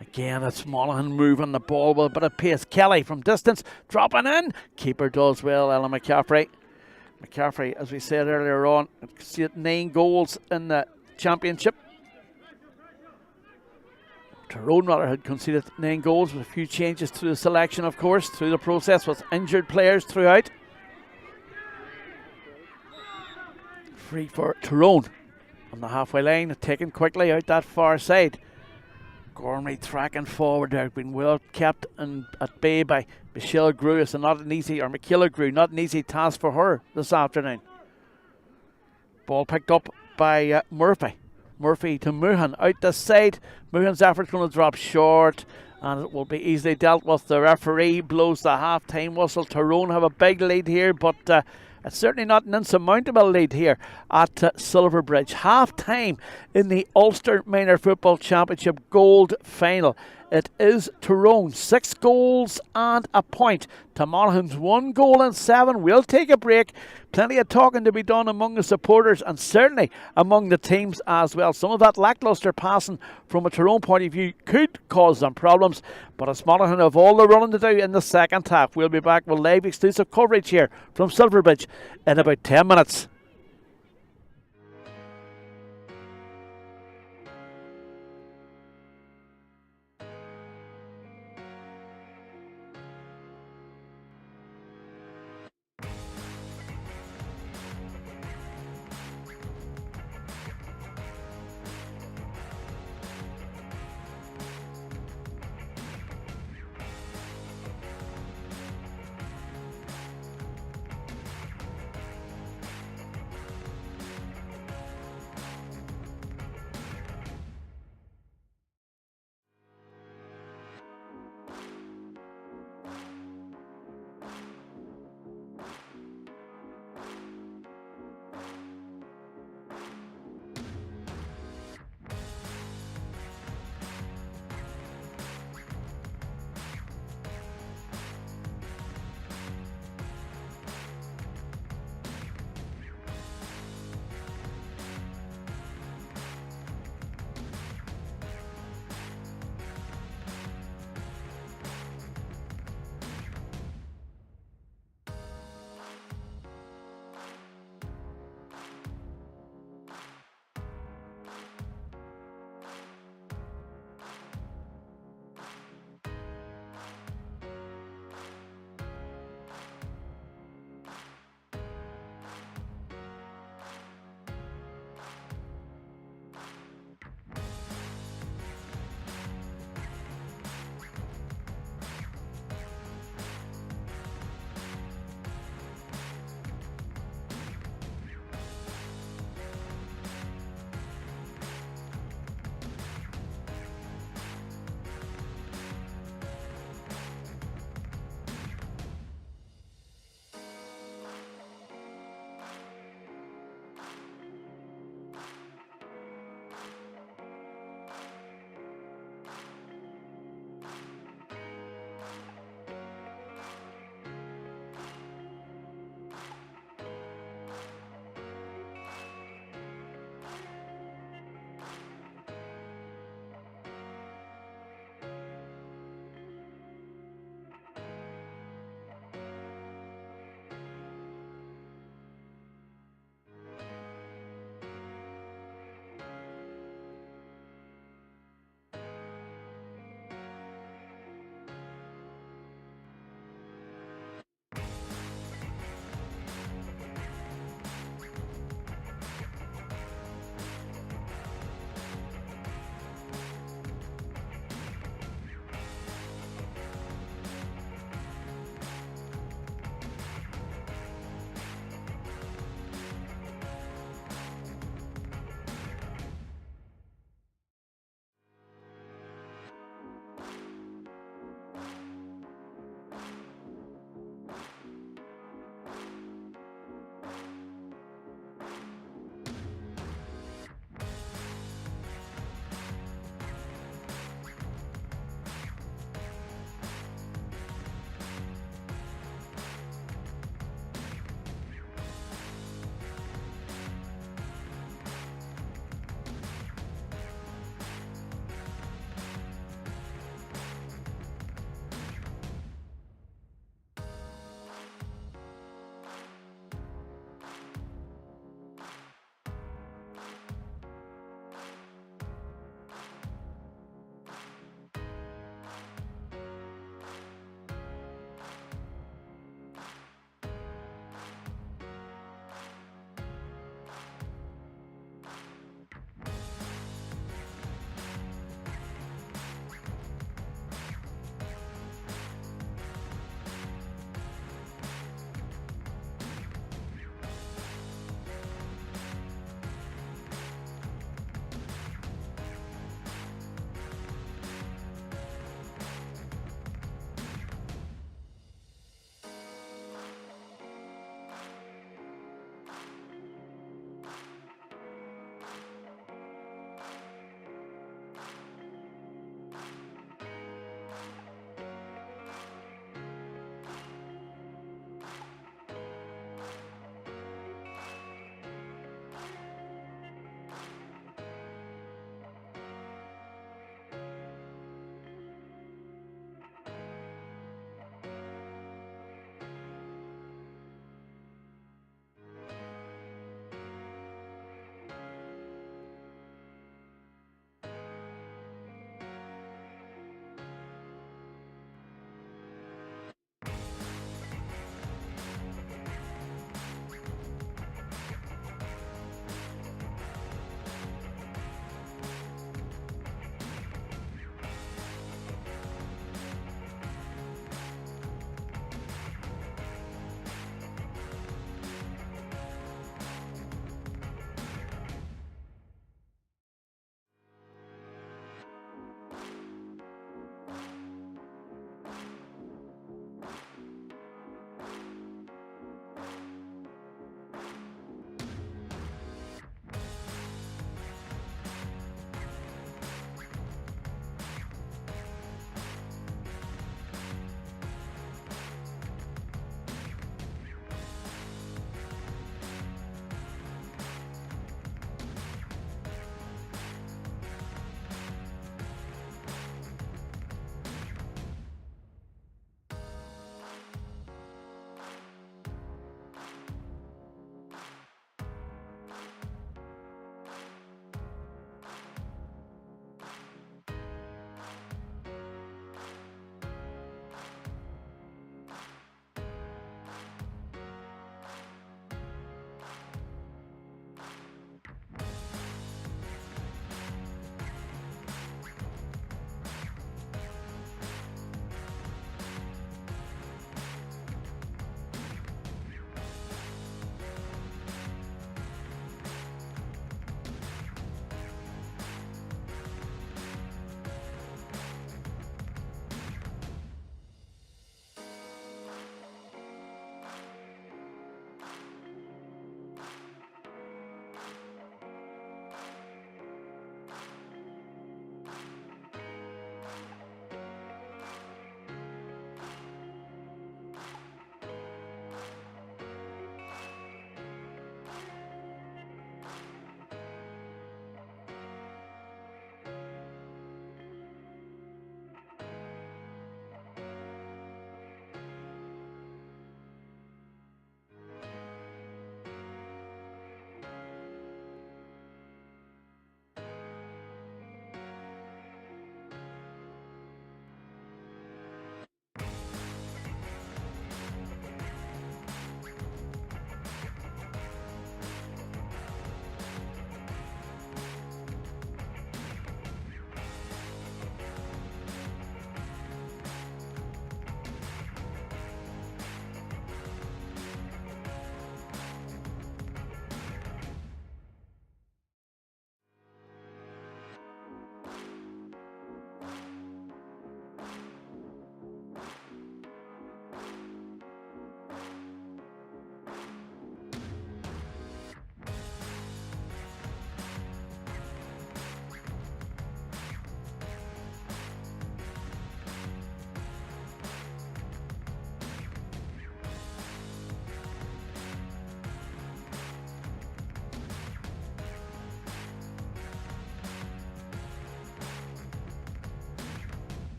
Again, it's Monaghan moving the ball with a bit of pace. Kelly from distance, dropping in. Keeper does well, Ella McCaffrey. McCaffrey, as we said earlier on, 9 goals in the championship. Tyrone rather had conceded 9 goals with a few changes to the selection, of course, through the process with injured players throughout. Free for Tyrone on the halfway line, taken quickly out that far side. Gormley tracking forward there, been well kept and at bay by Michelle Grew. It's not an easy, or Michaela Grew, not an easy task for her this afternoon. Ball picked up by Murphy. Murphy to Monaghan out the side. Monaghan's effort's going to drop short, and it will be easily dealt with. The referee blows the half-time whistle. Tyrone have a big lead here, but it's certainly not an insurmountable lead here at Silverbridge. Half-time in the Ulster Minor Football Championship Gold Final. It is Tyrone 6 goals and a point to Monaghan's 1 goal and 7. We'll take a break. Plenty of talking to be done among the supporters and certainly among the teams as well. Some of that lacklustre passing from a Tyrone point of view could cause them problems, but it's Monaghan have all the running to do in the second half. We'll be back with live exclusive coverage here from Silverbridge in about 10 minutes.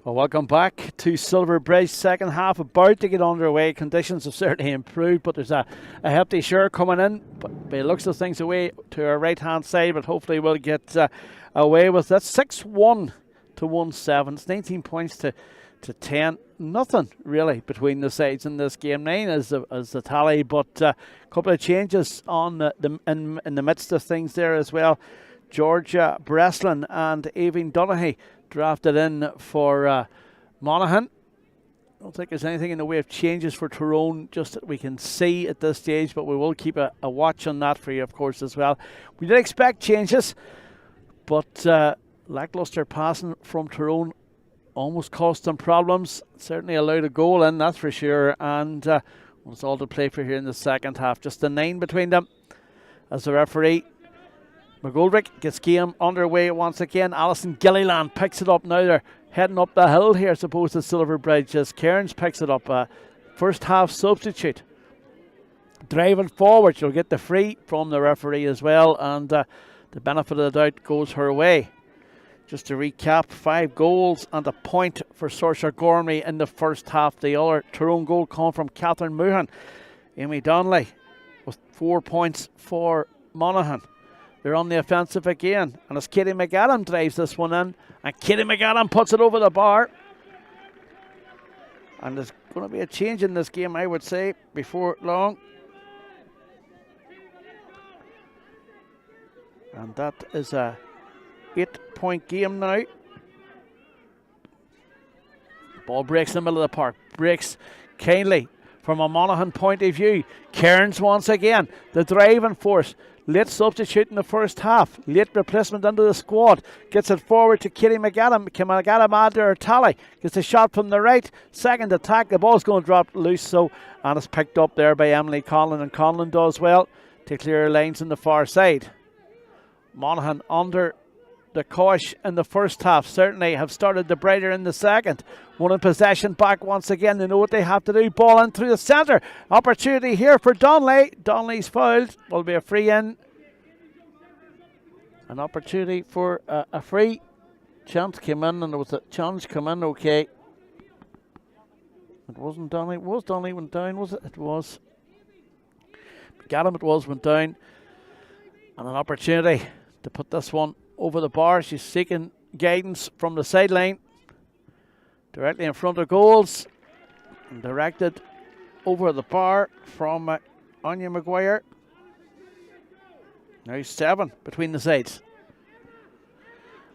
Well, welcome back to Silverbridge. Second half about to get underway. Conditions have certainly improved, but there's a hefty share coming in. But by the looks of things, away to our right hand side, but hopefully we'll get away with that. 6-1 to 1-7. It's 19 points to 10. Nothing really between the sides in this game. 9 is the tally, but a couple of changes on in the midst of things there as well. Georgia Breslin and Aoibhinn Donaghy drafted in for Monaghan. I don't think there's anything in the way of changes for Tyrone just that we can see at this stage, but we will keep a watch on that for you, of course, as well. We did expect changes, but lacklustre passing from Tyrone almost caused them problems. Certainly allowed a goal in, that's for sure, and it's all to play for here in the second half. Just a 9 between them as the referee McGoldrick gets game underway once again. Alison Gilliland picks it up now. They're heading up the hill here, I suppose, to Silverbridge as Cairns picks it up. First half substitute. Driving forward, she'll get the free from the referee as well, and the benefit of the doubt goes her way. Just to recap, 5 goals and a point for Saoirse Gormley in the first half. The other Tyrone goal come from Catherine Moohan. Amy Donnelly with 4 points for Monaghan. They're on the offensive again, and as Katie McAdam drives this one in, and Katie McAdam puts it over the bar. And there's going to be a change in this game, I would say, before long. And that is a 8-point game now. Ball breaks in the middle of the park, breaks kindly from a Monaghan point of view. Cairns once again, the driving force. Late substitute in the first half. Late replacement into the squad. Gets it forward to Katie McAdam. Can McAdam add to her tally? Gets a shot from the right. Second attack. The ball's going to drop loose, and it's picked up there by Emily Conlon, and Conlon does well to clear lines on the far side. Monaghan under the cosh in the first half. Certainly have started the brighter in the second. One in possession back once again. They know what they have to do. Ball in through the centre. Opportunity here for Donnelly. Donnelly's fouled. Will be a free in. An opportunity for a free. Chance came in, and there was a challenge come in. Okay. It wasn't Donnelly. It was Donnelly went down, was it? It was. McAdam it was, went down. And an opportunity to put this one over the bar. She's seeking guidance from the sideline. Directly in front of goals. And directed over the bar from Anya Maguire. Now 7 between the sides.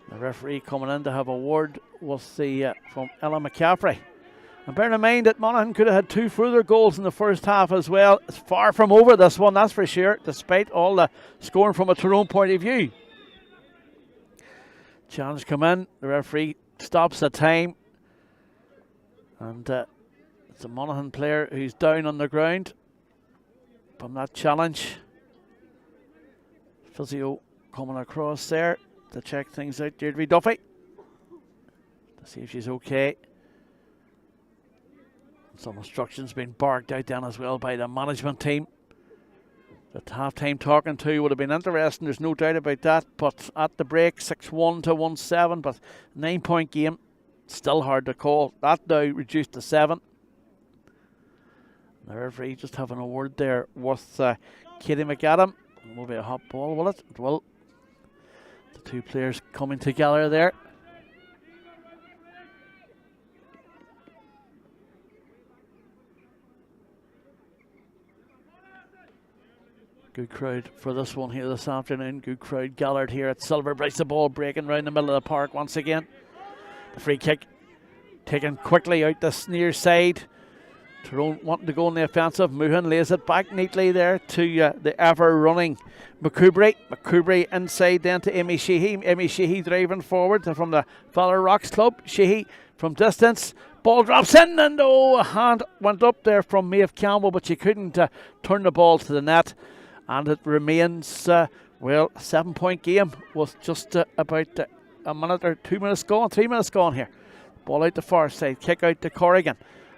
The referee coming in to have a word with the from Ella McCaffrey. And bearing in mind that Monaghan could have had 2 further goals in the first half as well. It's far from over, this one, that's for sure, despite all the scoring from a Tyrone point of view. Challenge come in. The referee stops the time. And it's a Monaghan player who's down on the ground from that challenge. Physio coming across there to check things out. Deirdre Duffy to see if she's okay. Some instructions being barked out then as well by the management team. At half-time talking to would have been interesting, there's no doubt about that. But at the break, 6-1 to 1-7, but 9-point game, still hard to call. That now reduced to 7. The referee just having a word there with Katie McAdam. It will be a hot ball, will it? It will. The 2 players coming together there. Good crowd for this one here this afternoon. Good crowd gathered here at Silverbridge. The ball breaking round the middle of the park once again. The free kick taken quickly out this near side. Tyrone wanting to go on the offensive. Moohan lays it back neatly there to the ever-running McCoubry. McCoubry inside then to Amy Sheehy. Amy Sheehy driving forward from the Valor Rocks Club. Sheehy from distance. Ball drops in, and a hand went up there from Maeve Campbell, but she couldn't turn the ball to the net. And it remains, a 7-point game with just about a minute or 2 minutes gone, 3 minutes gone here. Ball out the far side, kick out to Corrigan.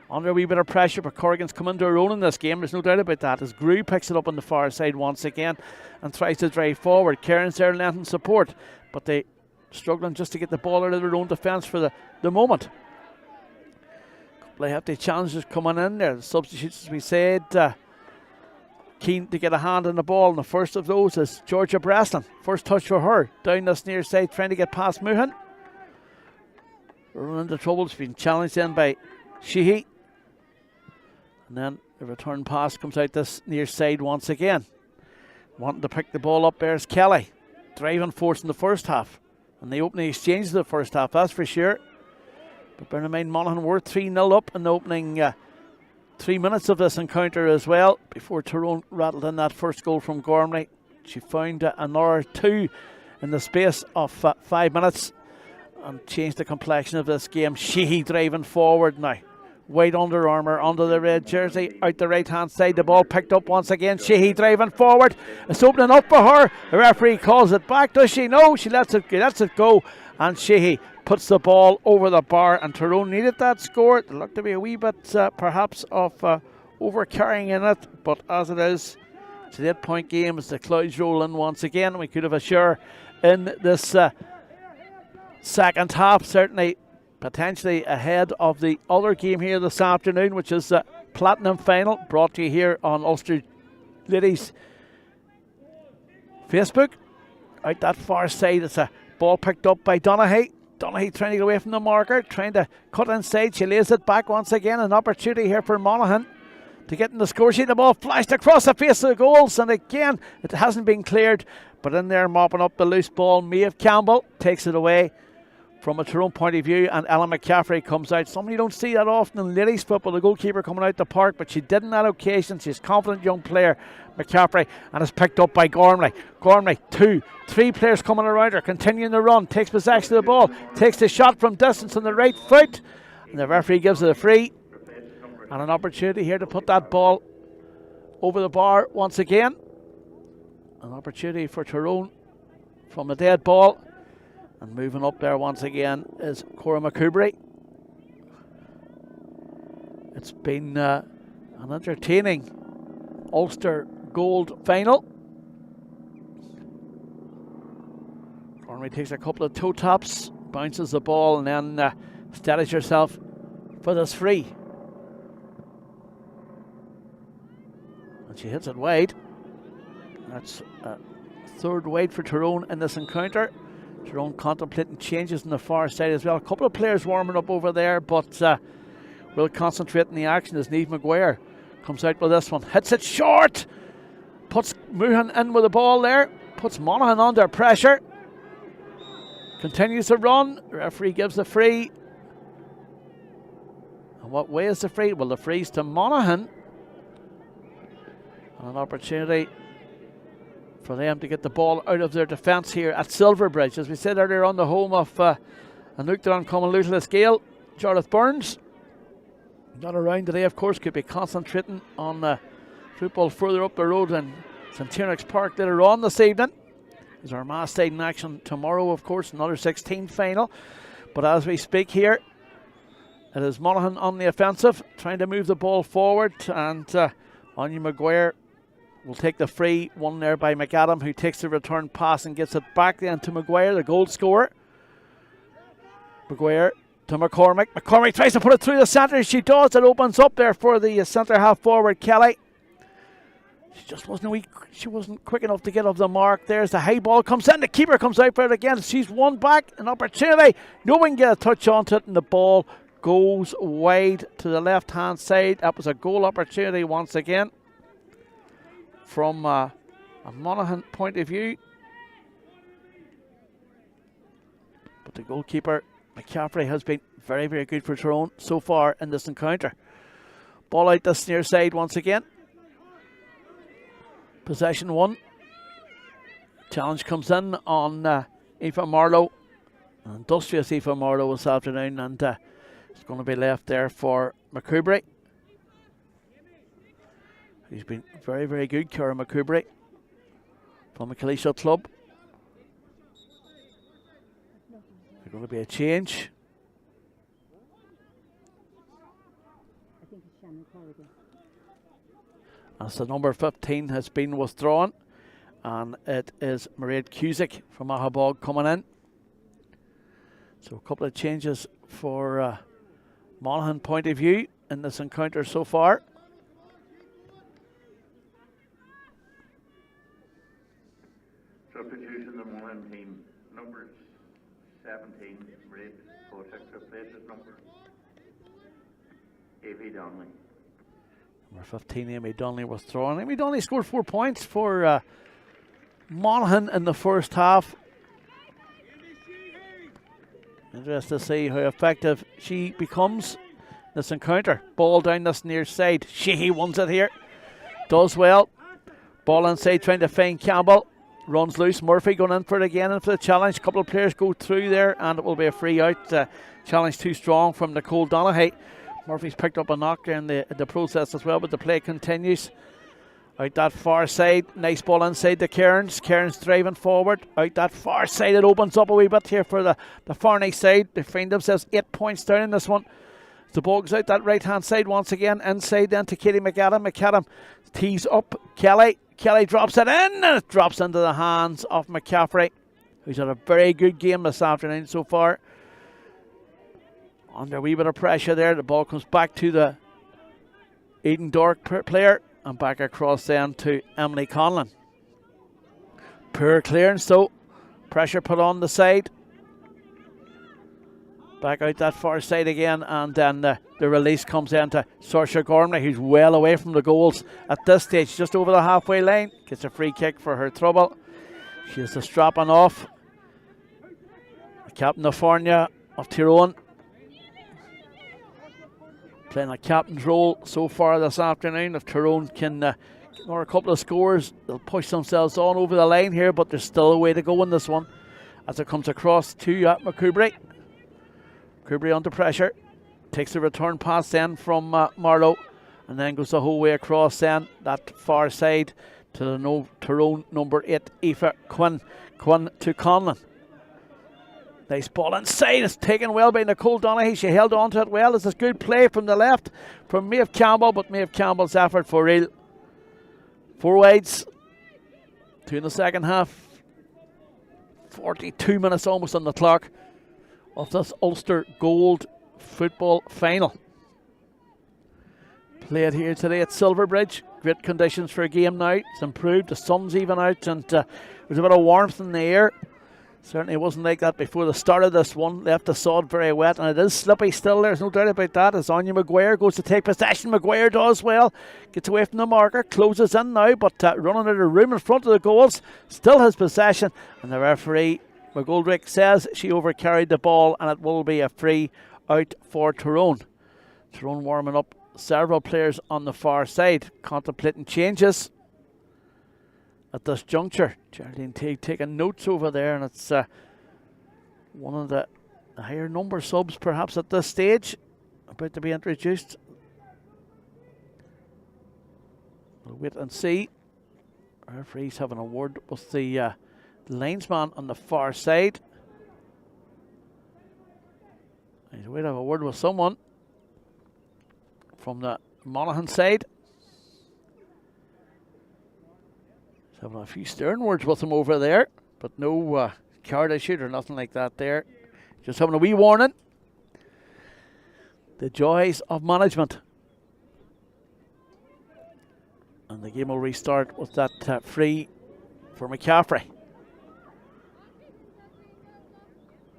Under a wee bit of pressure, but Corrigan's come into her own in this game, there's no doubt about that. As Grew picks it up on the far side once again and tries to drive forward. Cairns there lending support, but they struggling just to get the ball out of their own defence for the moment. couple of hefty challenges coming in there. The substitutes, as we said, keen to get a hand on the ball, and the first of those is Georgia Breslin. First touch for her, down this near side, trying to get past Monaghan. Running into trouble, it's been challenged in by Sheehy. And then the return pass comes out this near side once again. Wanting to pick the ball up there is Kelly. Driving force in the first half. And the opening exchange of the first half, that's for sure. But bear in mind, Monaghan were 3-0 up in the opening 3 minutes of this encounter as well, before Tyrone rattled in that first goal from Gormley. She found another 2 in the space of 5 minutes and changed the complexion of this game. Sheehy driving forward now. White Under Armour under the red jersey, out the right hand side, the ball picked up once again. Sheehy driving forward, it's opening up for her. The referee calls it back, does she? No, she lets it go, and Sheehy puts the ball over the bar, and Tyrone needed that score. It looked to be a wee bit perhaps of over carrying in it, but as it is, it's an 8-point game as the clouds roll in once again. We could have a share in this second half, certainly potentially ahead of the other game here this afternoon, which is the Platinum Final, brought to you here on Ulster Ladies Facebook. Out that far side, it's a ball picked up by Donaghy. Donaghy trying to get away from the marker, trying to cut inside. She lays it back once again. An opportunity here for Monaghan to get in the score sheet. The ball flashed across the face of the goals, and again it hasn't been cleared, but in there mopping up the loose ball, Maeve Campbell takes it away from a Tyrone point of view, and Ellen McCaffrey comes out. Something you don't see that often in ladies football, the goalkeeper coming out the park, but she did on that occasion. She's a confident young player, McCaffrey, and is picked up by Gormley. Gormley, 3 players coming around her, continuing the run, takes possession of the ball, takes the shot from distance on the right foot, and the referee gives it a free. And an opportunity here to put that ball over the bar once again. An opportunity for Tyrone from a dead ball. And moving up there once again is Cora McCubry. It's been an entertaining Ulster Gold final. Gormley takes a couple of toe taps, bounces the ball, and then steadies herself for this free. And she hits it wide. That's a third wide for Tyrone in this encounter. Tyrone contemplating changes on the far side as well. A couple of players warming up over there, but will concentrate in the action as Niamh Maguire comes out with this one. Hits it short. Puts Monaghan in with the ball there. Puts Monaghan under pressure. Continues to run. The referee gives the free. And what way is the free? Well, the free's to Monaghan. And an opportunity for them to get the ball out of their defence here at Silverbridge. As we said earlier on, the home of Anukdaran Commonwealth Scale, Jarlath Burns. Not around today, of course, could be concentrating on football further up the road in St Tiernack's Park later on this evening. There's our mass side in action tomorrow, of course, another 16 final. But as we speak here, it is Monaghan on the offensive, trying to move the ball forward, and Anya Maguire will take the free one there by McAdam, who takes the return pass and gets it back then to Maguire, the goal scorer. Maguire to McCormick. McCormick tries to put it through the centre. She does. It opens up there for the centre half forward, Kelly. She just wasn't weak. She wasn't quick enough to get off the mark. There's the high ball comes in. The keeper comes out for it again. She's won back. An opportunity. No one can get a touch onto it, and the ball goes wide to the left hand side. That was a goal opportunity once again from a Monaghan point of view. But the goalkeeper, McCaffrey, has been very, very good for Tyrone so far in this encounter. Ball out this near side once again. Possession 1. Challenge comes in on Aoife Marlowe. Industrious Aoife Marlowe this afternoon, and it's going to be left there for McCubry. He's been very, very good, Ciara McCubry, from the Kalisha club. There's going to be a change. As the number 15 has been withdrawn, and it is Mairead Cusick from Ahabog coming in. So a couple of changes for Monaghan point of view in this encounter so far. Substitution, the Monaghan team, number 17, red, Cossack, replaces number Davy Donnelly. Number 15, Amy Donnelly was thrown. Amy Donnelly scored 4 points for Monaghan in the first half. Interested to see how effective she becomes this encounter. Ball down this near side. Sheehy wins it here. Does well. Ball inside trying to find Campbell. Runs loose. Murphy going in for it again and for the challenge. A couple of players go through there and it will be a free out. Challenge too strong from Nicole Donaghy. Murphy's picked up a knock there in the process as well, but the play continues. Out that far side, nice ball inside to Cairns. Cairns driving forward. Out that far side, it opens up a wee bit here for the Farney side. They find themselves 8 points down in this one. The ball goes out that right hand side once again. Inside then to Katie McAdam. McAdam tees up Kelly. Kelly drops it in and it drops into the hands of McCaffrey, who's had a very good game this afternoon so far. Under a wee bit of pressure there. The ball comes back to the Eden Dork player. And back across then to Emily Conlon. Poor clearance though. Pressure put on the side. Back out that far side again. And then the release comes in to Saoirse Gormley, who's well away from the goals at this stage. Just over the halfway line. Gets a free kick for her trouble. She has the strapping off. The captain of Fornia of Tyrone. Playing a captain's role so far this afternoon. If Tyrone can get a couple of scores, they'll push themselves on over the line here, but there's still a way to go in this one as it comes across to McCubry. McCubry under pressure. Takes the return pass then from Marlowe and then goes the whole way across then that far side to the Tyrone number 8, Aoife Quinn. Quinn to Conlon. Nice ball inside. It's taken well by Nicole Donaghy. She held on to it well. This is good play from the left from Maeve Campbell, but Maeve Campbell's effort for real. 4 wides. 2 in the second half. 42 minutes almost on the clock of this Ulster Gold football final. Played here today at Silverbridge. Great conditions for a game now. It's improved. The sun's even out and there's a bit of warmth in the air. Certainly wasn't like that before the start of this one. Left the sod very wet and it is slippy still. There's no doubt about that. As Anya Maguire goes to take possession. Maguire does well. Gets away from the marker. Closes in now but running out of room in front of the goals. Still has possession. And the referee McGoldrick says she overcarried the ball and it will be a free out for Tyrone. Tyrone warming up several players on the far side. Contemplating changes at this juncture. Geraldine Teague taking notes over there and it's one of the higher number subs perhaps at this stage about to be introduced. We'll wait and see. Referee's having a word with the linesman on the far side. He's waiting to have a word with someone from the Monaghan side. Having a few stern words with him over there, but no card issued or nothing like that there. Just having a wee warning. The joys of management. And the game will restart with that free for McCaffrey.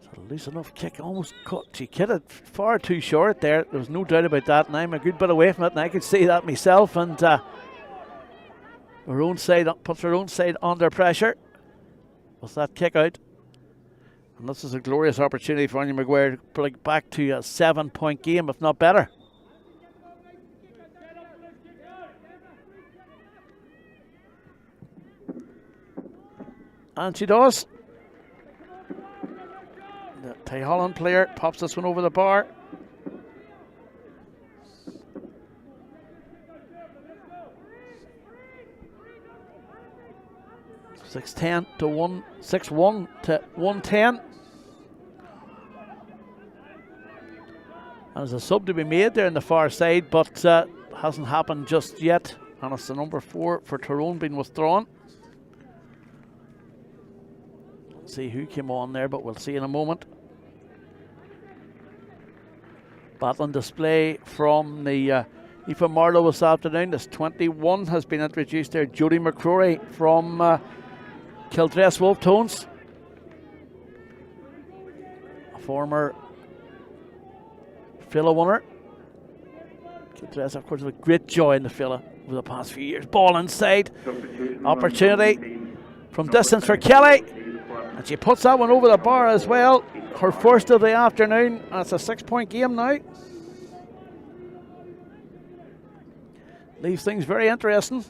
So loose enough kick, almost cut. She hit it far too short there. There was no doubt about that, and I'm a good bit away from it, and I could see that myself. And her own side puts her own side under pressure with that kick out. And this is a glorious opportunity for Anya Maguire to bring back to a 7-point game, if not better. And she does. The Ty Holland player pops this one over the bar. 6-10 to 6-1 to 110. And there's a sub to be made there in the far side, but hasn't happened just yet. And it's the number 4 for Tyrone being withdrawn. Let's see who came on there, but we'll see in a moment. Battling display from the Aoife Marlowe this afternoon. This 21 has been introduced there. Jodie McCrory from Kildress Wolf Tones. A former Fila winner. Kildress, of course, with great joy in the Fila over the past few years. Ball inside. Opportunity from distance for Kelly. And she puts that one over the bar as well. Her first of the afternoon. That's a 6-point game now. Leaves things very interesting.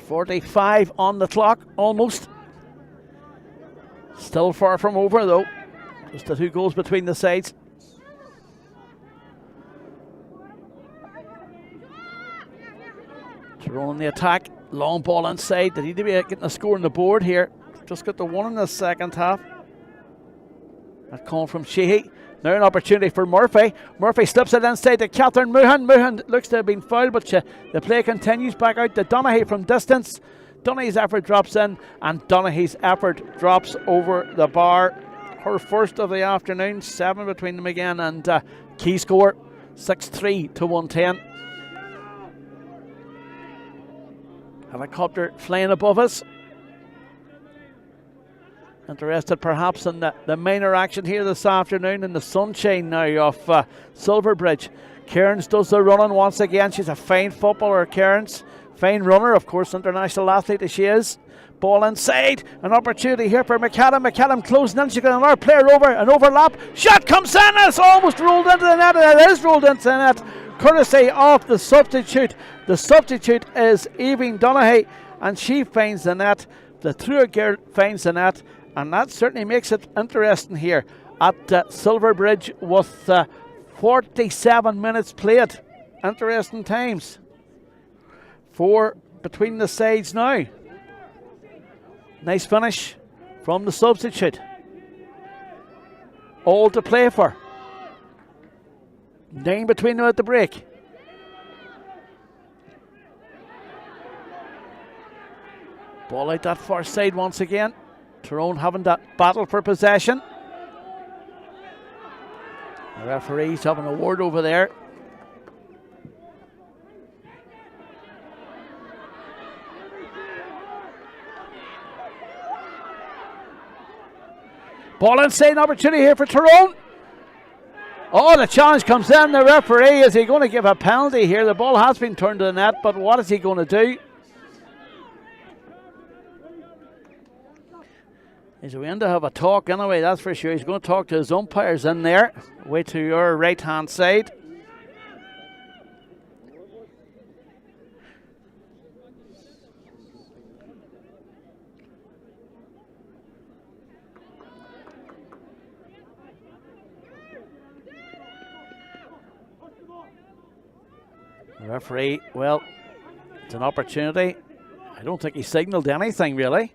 .45 on the clock, almost. Still far from over though. Just the 2 goals between the sides. Tyrone on the attack. Long ball inside. They need to be getting a score on the board here. Just got the 1 in the second half. That call from Sheehy. Now an opportunity for Murphy. Murphy slips it inside to Catherine Moohan. Moohan looks to have been fouled, but the play continues back out to Donaghy from distance. Donaghy's effort drops in, and Donaghy's effort drops over the bar. Her first of the afternoon, 7 between them again, and key score 6-3 to 110. Helicopter flying above us. Interested perhaps in the minor action here this afternoon in the sunshine now of Silverbridge. Cairns does the running once again. She's a fine footballer, Cairns. Fine runner, of course, international athlete as she is. Ball inside, an opportunity here for McAdam. McAdam closing in, she got another player over, an overlap. Shot comes in, it's almost rolled into the net, and it is rolled into the net, courtesy of the substitute. The substitute is Evie Donaghy, and she finds the net. The True girl finds the net. And that certainly makes it interesting here at Silverbridge with 47 minutes played. Interesting times. 4 between the sides now. Nice finish from the substitute. All to play for. 9 between them at the break. Ball out that far side once again. Tyrone having that battle for possession. The referee's having a word over there. Ball inside, an opportunity here for Tyrone. Oh, the challenge comes in. The referee, is he going to give a penalty here? The ball has been turned to the net, but what is he going to do? He's going to have a talk anyway, that's for sure. He's going to talk to his umpires in there. Way to your right hand side. The referee, well, it's an opportunity. I don't think he signalled anything really.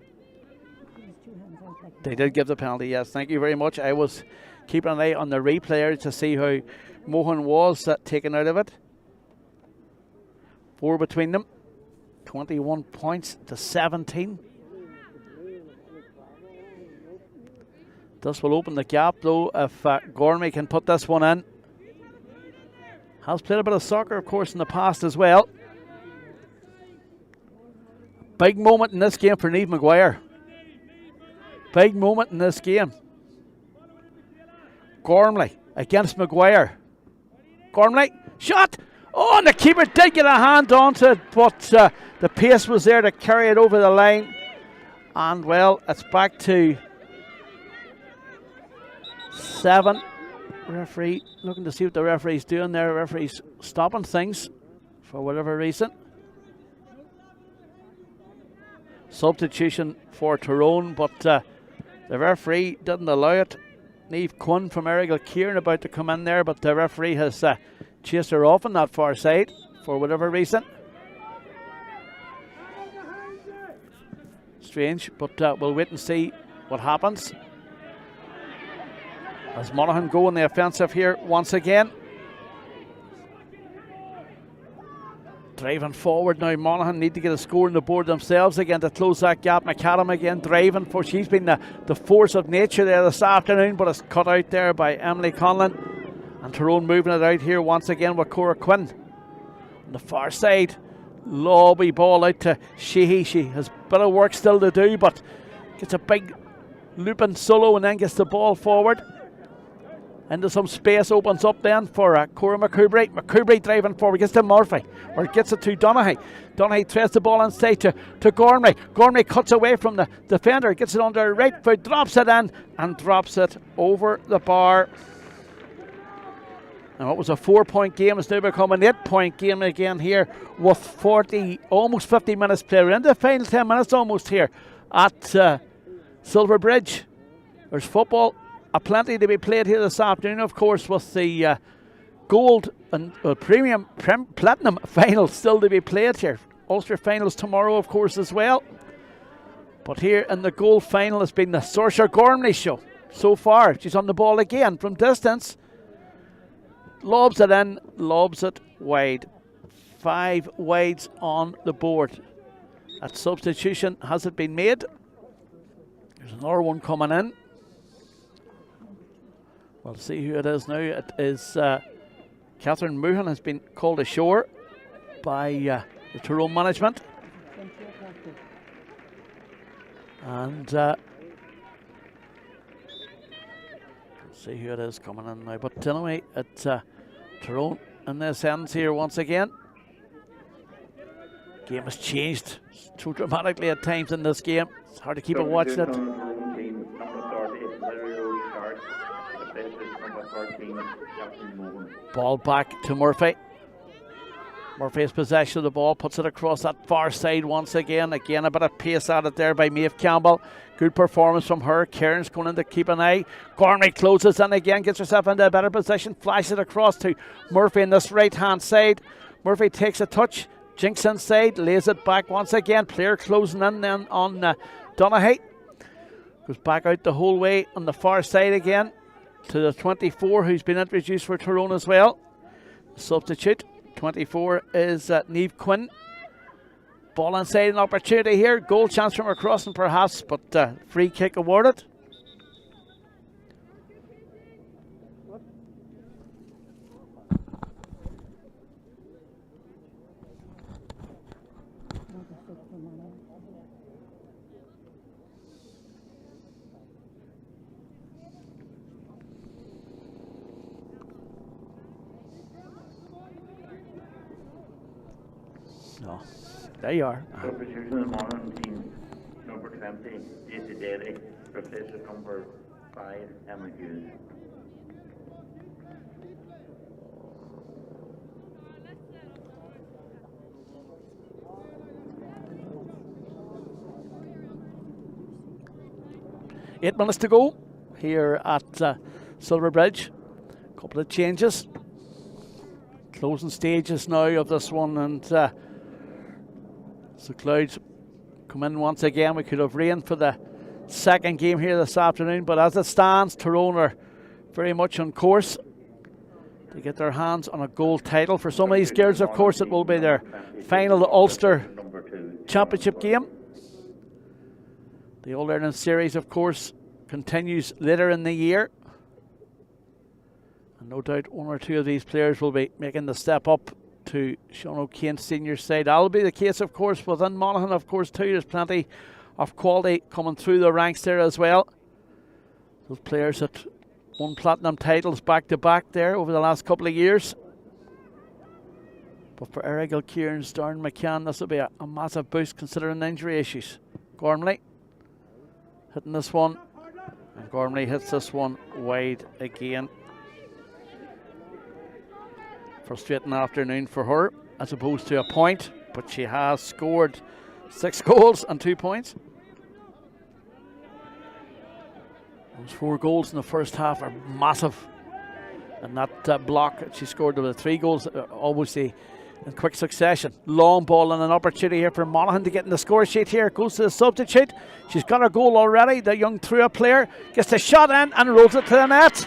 They did give the penalty, yes. Thank you very much. I was keeping an eye on the replay to see how Monaghan was taken out of it. 4 between them. 21 points to 17. This will open the gap though if Gormy can put this one in. Has played a bit of soccer, of course, in the past as well. Big moment in this game for Niamh Maguire. Big moment in this game. Gormley against Maguire. Gormley, shot! Oh, and the keeper did get a hand onto it, but the pace was there to carry it over the line. And, well, it's back to 7. Referee looking to see what the referee's doing there. The referee's stopping things for whatever reason. Substitution for Tyrone, but the referee didn't allow it. Niamh Quinn from Errigal Kieran about to come in there, but the referee has chased her off on that far side for whatever reason. Strange, but we'll wait and see what happens. As Monaghan go in the offensive here once again. Driving forward now, Monaghan need to get a score on the board themselves again to close that gap. McAdam again driving for. She's been the force of nature there this afternoon, but it's cut out there by Emily Conlon. And Tyrone moving it out here once again with Cora Quinn. On the far side, lobby ball out to Sheehy. She has a bit of work still to do, but gets a big looping solo and then gets the ball forward. Into some space, opens up then for Cora McCoubry. McCoubry driving forward, gets to Murphy, or gets it to Donaghy. Donaghy threads the ball inside to Gormley. Gormley cuts away from the defender, gets it under her right foot, drops it in, and drops it over the bar. And what was a 4-point game has now become an 8-point game again here with almost 50 minutes play. We're in the final 10 minutes almost here at Silverbridge. There's football plenty to be played here this afternoon, of course, with the gold and platinum finals still to be played here. Ulster finals tomorrow, of course, as well. But here in the gold final has been the Saoirse Gormley show so far. She's on the ball again from distance. Lobs it in, lobs it wide. 5 wides on the board. That substitution, has it been made? There's another one coming in. We'll see who it is now. It is Catherine Moohan has been called ashore by the Tyrone management. And let's see who it is coming in now. But anyway, it's Tyrone in this ends here once again. Game has changed so dramatically at times in this game. It's hard to keep it watching it. Ball back to Murphy. Murphy has possession of the ball, puts it across that far side once again. Again, a bit of pace added there by Maeve Campbell. Good performance from her. Kieran's going in to keep an eye. Gormley closes in again, gets herself into a better position, flashes it across to Murphy in this right hand side. Murphy takes a touch, jinks inside, lays it back once again. Player closing in then on Donaghy. Goes back out the whole way on the far side again to the 24 who's been introduced for Tyrone as well. Substitute 24 is Niamh Quinn. Ball inside, an opportunity here. Goal chance from her crossing perhaps, but free kick awarded. No, there you are. Substitution in the Monaghan team, number 20, Daisy Daly, replaces number 5, Emma Hughes. Eight minutes to go here at Silverbridge. A couple of changes. Closing stages now of this one, and so clouds come in once again. We could have rain for the second game here this afternoon, but as it stands, Tyrone are very much on course to get their hands on a gold title. For some of these girls, of course, it will be their final Ulster Championship game. The All-Ireland Series, of course, continues later in the year. And no doubt one or two of these players will be making the step up to Sean O'Kane's senior side. That'll be the case, of course, within Monaghan, of course, too. There's plenty of quality coming through the ranks there as well. Those players that won platinum titles back-to-back there over the last couple of years. But for Errigal, Kieran, Stern, McCann, this will be a massive boost considering the injury issues. Gormley hitting this one, and Gormley hits this one wide again. Frustrating afternoon for her as opposed to a point, but she has scored 6 goals and 2 points. Those 4 goals in the first half are massive, and that block she scored with 3 goals obviously in quick succession. Long ball and an opportunity here for Monaghan to get in the score sheet here. Goes to the substitute. She's got her goal already. The young Trua player gets the shot in and rolls it to the net.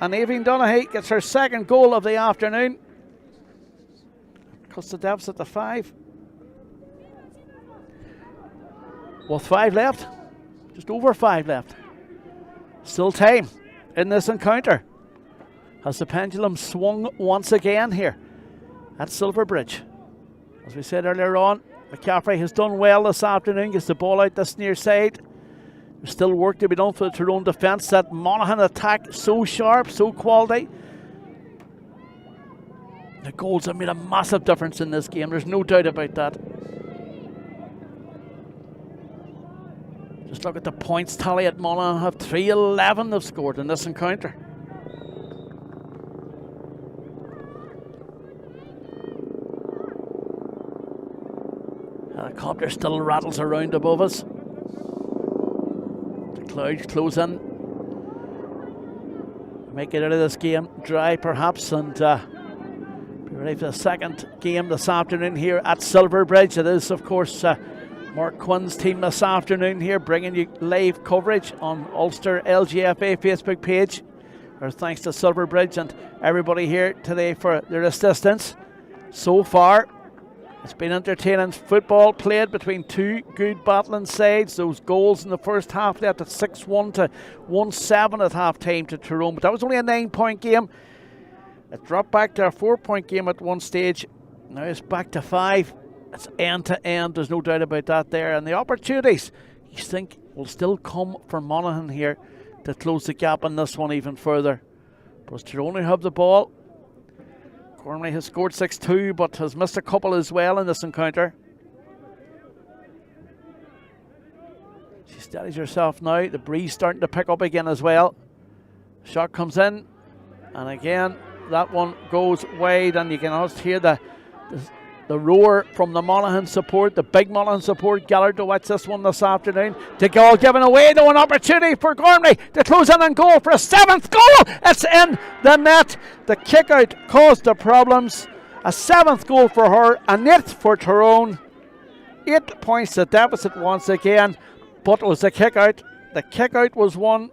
And Aoibhinn Donaghy gets her second goal of the afternoon. What's the deficit to 5? With 5 left. Just over 5 left. Still time in this encounter. Has the pendulum swung once again here at Silverbridge? As we said earlier on, McCaffrey has done well this afternoon. Gets the ball out this near side. There's still work to be done for the Tyrone defence. That Monaghan attack, so sharp, so quality. The goals have made a massive difference in this game. There's no doubt about that. Just look at the points tally at Monaghan. Have 3-11 they've scored in this encounter. Helicopter still rattles around above us. The clouds close in. Make it out of this game dry perhaps, and be ready for the second game this afternoon here at Silverbridge. It is, of course, Mark Quinn's team this afternoon here, bringing you live coverage on Ulster LGFA Facebook page. Our thanks to Silverbridge and everybody here today for their assistance. So far, it's been entertaining football played between two good battling sides. Those goals in the first half left at 6-1 to 1-7 at half time to Tyrone, but that was only a 9-point game. It dropped back to a 4-point game at one stage. Now it's back to 5. It's end to end, there's no doubt about that there. And the opportunities, you think, will still come for Monaghan here to close the gap on this one even further. But as Tyrone have the ball, Gormley has scored 6-2 but has missed a couple as well in this encounter. She steadies herself now. The breeze starting to pick up again as well. Shot comes in, and again that one goes wide, and you can almost hear the roar from the Monaghan support, the big Monaghan support gathered to watch this one this afternoon. The goal given away, though, an opportunity for Gormley to close in and goal for a 7th goal. It's in the net. The kick out caused the problems. A 7th goal for her, an 8th for Tyrone. 8 points to deficit once again, but it was the kick out. The kick out was won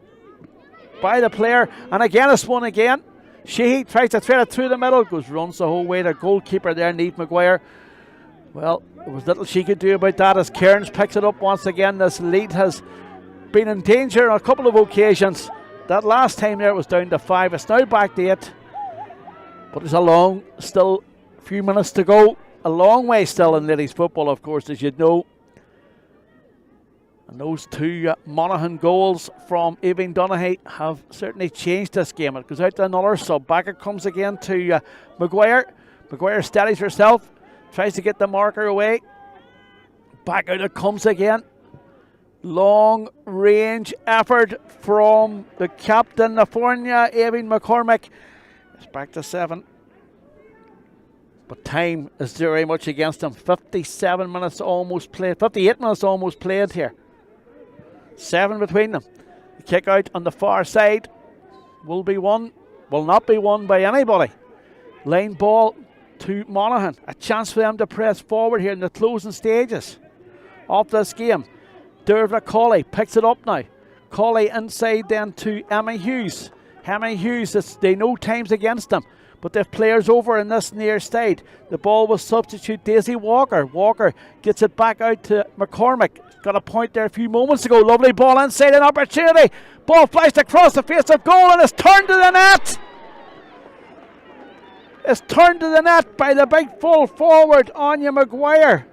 by the player, and again it's won again. Sheehy tries to thread it through the middle, runs the whole way. The goalkeeper there, Niamh Maguire. Well, there was little she could do about that as Cairns picks it up once again. This lead has been in danger on a couple of occasions. That last time there it was down to 5. It's now back to 8. But there's still a few minutes to go. A long way still in ladies football, of course, as you know. And those two Monaghan goals from Aoibhinn Donaghy have certainly changed this game. It goes out to another sub. Back it comes again to Maguire. Maguire steadies herself. Tries to get the marker away. Back out it comes again. Long range effort from the captain, the Fornia, Aoibhinn McCormick. It's back to 7. But time is very much against them. 57 minutes almost played. 58 minutes almost played here. 7 between them. The kick out on the far side will not be won by anybody. Line ball to Monaghan. A chance for them to press forward here in the closing stages of this game. Dervla Cawley picks it up now. Cawley inside then to Emma Hughes. Emma Hughes, they know time's against them, but they've players over in this near side. The ball will substitute Daisy Walker. Walker gets it back out to McCormick. Got a point there a few moments ago. Lovely ball inside, an opportunity. Ball flashed across the face of goal, and it's turned to the net. It's turned to the net by the big full forward, Anya Maguire.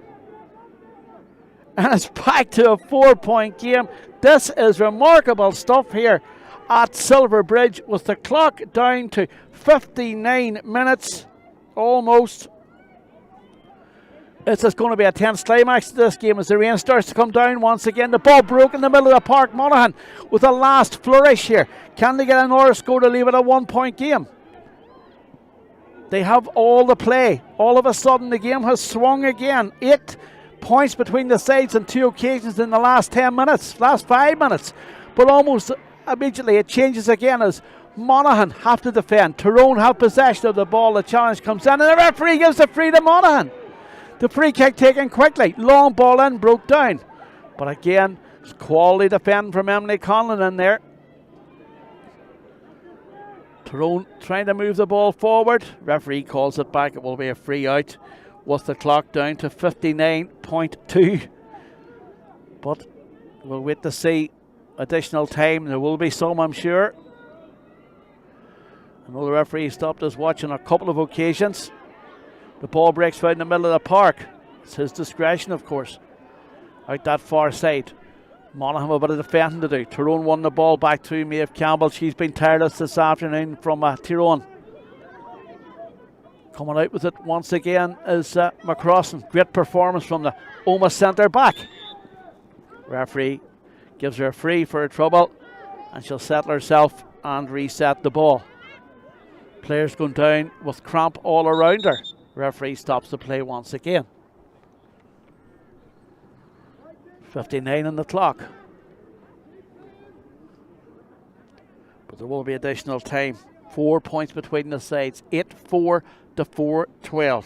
And it's back to a 4-point game. This is remarkable stuff here at Silverbridge with the clock down to 59 minutes almost. It's just going to be a tense climax to this game as the rain starts to come down once again. The ball broke in the middle of the park. Monaghan with a last flourish here. Can they get another score to leave it a 1-point game? They have all the play. All of a sudden the game has swung again. 8 points between the sides on 2 occasions in the last 10 minutes, last 5 minutes. But almost immediately it changes again as Monaghan have to defend. Tyrone have possession of the ball. The challenge comes in and the referee gives the free to Monaghan. The free kick taken quickly. Long ball in, broke down. But again, it's quality defending from Emily Conlon in there. Tyrone trying to move the ball forward. Referee calls it back. It will be a free out. with the clock down to 59.2. But we'll wait to see additional time. There will be some, I'm sure. I know the referee stopped his watch on a couple of occasions. The ball breaks right in the middle of the park. It's his discretion, of course. Out that far side. Monaghan have a bit of defending to do. Tyrone won the ball back to Maeve Campbell. She's been tireless this afternoon from Tyrone. Coming out with it once again is McCrossan. Great performance from the Oma centre back. Referee gives her a free for a trouble, and she'll settle herself and reset the ball. Players going down with cramp all around her. Referee stops the play once again. 59 on the clock. But there will be additional time. 4 points between the sides. 8-4 to 4-12.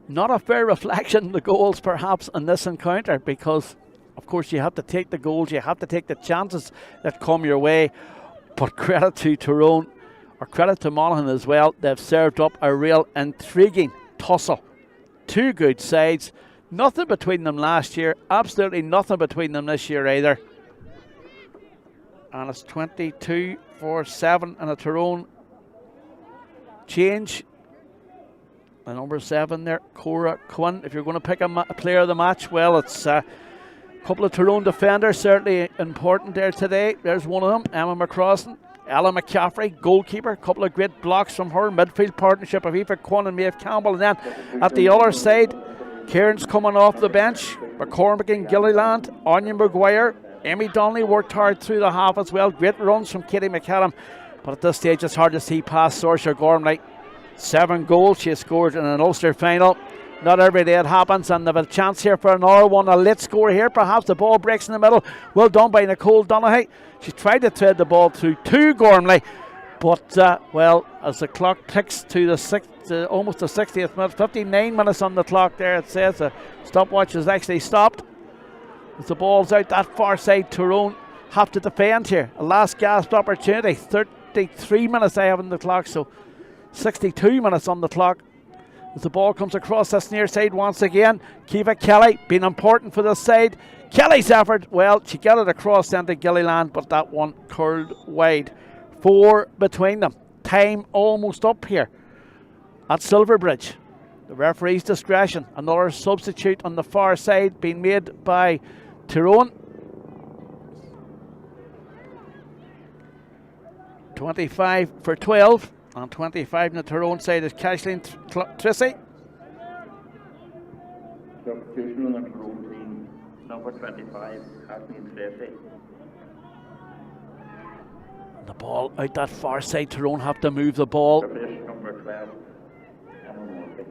Not a fair reflection of the goals perhaps in this encounter, because of course you have to take the goals, you have to take the chances that come your way. But credit to Tyrone, or credit to Monaghan as well, they've served up a real intriguing tussle. Two good sides, nothing between them last year, absolutely nothing between them this year either. And it's 22-7 and a Tyrone change. The number 7 there, Cora Quinn. If you're going to pick a player of the match, well, it's a couple of Tyrone defenders, certainly important there today. There's one of them, Emma McCrossan. Ella McCaffrey, goalkeeper. A couple of great blocks from her. Midfield partnership of Aoife Quinn and Maeve Campbell. And then at the other side, Kieran's coming off the bench. McCormick and Gilliland, Anya Maguire. Amy Donnelly worked hard through the half as well. Great runs from Katie McCallum. But at this stage, it's hard to see past Saoirse Gormley. 7 goals she has scored in an Ulster final. Not every day it happens, and they've a chance here for another one. A late score here, perhaps. The ball breaks in the middle. Well done by Nicole Donaghy. She tried to thread the ball through to Gormley, but well, as the clock ticks to the almost the 60th minute, 59 minutes on the clock there, it says the stopwatch is actually stopped. As the ball's out that far side, Tyrone have to defend here. A last gasped opportunity. 33 minutes I have on the clock, so 62 minutes on the clock. As the ball comes across this near side once again, Kiva Kelly been important for this side. Kelly's effort, well, she got it across into Gilliland, but that one curled wide. 4 between them. Time almost up here at Silverbridge. The referee's discretion. Another substitute on the far side being made by Tyrone. 25 for 12. On 25 on the Tyrone side is Kathleen Trissy. Substitution on the Tyrone team, number 25, Kathleen Trissy. The ball out that far side. Tyrone have to move the ball. Number 12, Emma Murphy.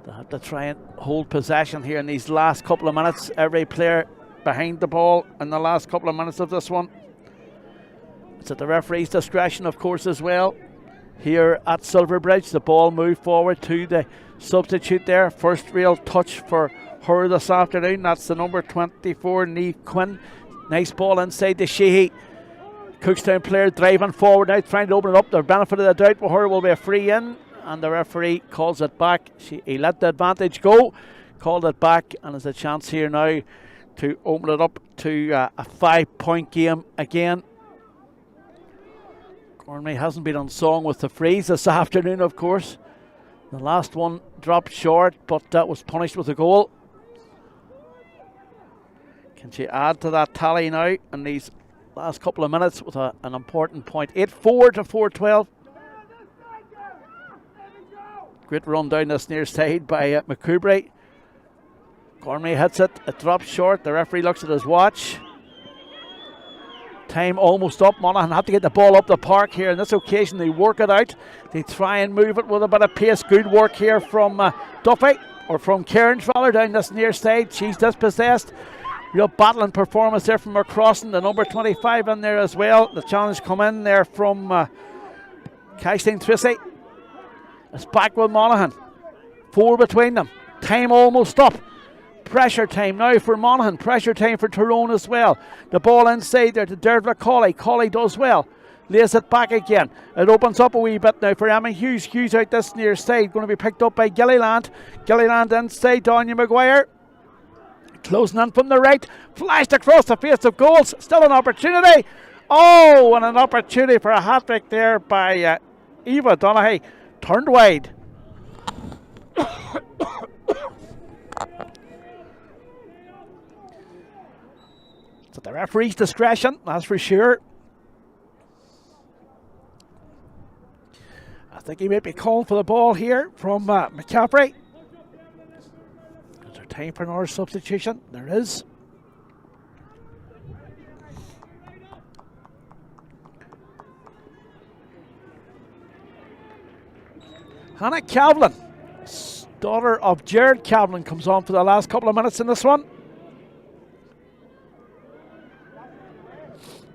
They have to try and hold possession here in these last couple of minutes. Every player behind the ball in the last couple of minutes of this one. It's at the referee's discretion, of course, as well. Here at Silverbridge, the ball moved forward to the substitute there. First real touch for her this afternoon. That's the number 24, Niamh Quinn. Nice ball inside the Sheehy. Cookstown player driving forward now, trying to open it up. The benefit of the doubt for her will be a free in, and the referee calls it back. He let the advantage go, called it back, and there's a chance here now to open it up to a 5-point game again. Gormley hasn't been on song with the freeze this afternoon, of course. The last one dropped short, but that was punished with a goal. Can she add to that tally now in these last couple of minutes with an important point? 8-4 to 4-12. Great run down this near side by McCoubry. Gormley hits it. It drops short. The referee looks at his watch. Time almost up. Monaghan have to get the ball up the park here. On this occasion, they work it out. They try and move it with a bit of pace. Good work here from Duffy, or from Cairns rather, down this near side. She's dispossessed. Real battling performance there from McCrossan. The number 25 in there as well. The challenge come in there from Kathleen Trissy. It's back with Monaghan. 4 between them. Time almost up. Pressure time now for Monaghan. Pressure time for Tyrone as well. The ball inside there to Dervla Colley. Colley does well. lays it back again. It opens up a wee bit now for Emma Hughes. Hughes out this near side, going to be picked up by Gilliland. Gilliland inside, Donya Maguire. Closing in from the right, flashed across the face of goals. Still an opportunity. Oh, and an opportunity for a hat-trick there by Eva Donaghy. Turned wide. It's at the referee's discretion, that's for sure. I think he might be calling for the ball here from McCaffrey. Is there time for another substitution? There is. Hannah Calvin, daughter of Jared Calvin, comes on for the last couple of minutes in this one.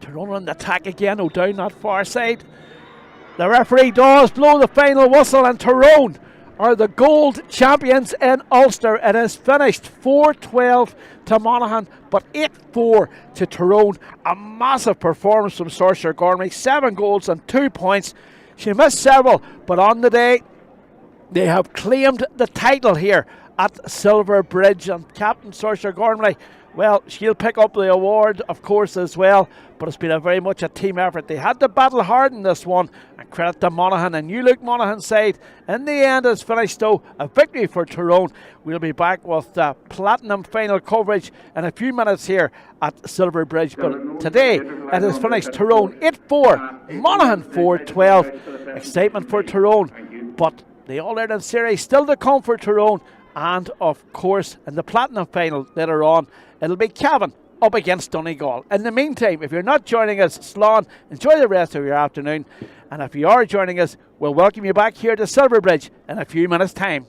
Tyrone on the attack again, down that far side. The referee does blow the final whistle, and Tyrone are the gold champions in Ulster. It is finished 4-12 to Monaghan, but 8-4 to Tyrone. A massive performance from Saoirse Gormley, 7 goals and 2 points. She missed several, but on the day, they have claimed the title here at Silverbridge, and Captain Saoirse Gormley, well, she'll pick up the award, of course, as well, but it's been a very much a team effort. They had to battle hard in this one, and credit to Monaghan, and you look Monaghan's side. In the end, it's finished, though, a victory for Tyrone. We'll be back with platinum final coverage in a few minutes here at Silverbridge, but today it has finished Tyrone 8-4, Monaghan 4-12. Excitement for Tyrone, but the All-Ireland Series still to come for Tyrone, and of course in the platinum final later on it'll be Cavan up against Donegal. In the meantime, if you're not joining us, Slán, enjoy the rest of your afternoon, and if you are joining us, we'll welcome you back here to Silverbridge in a few minutes time.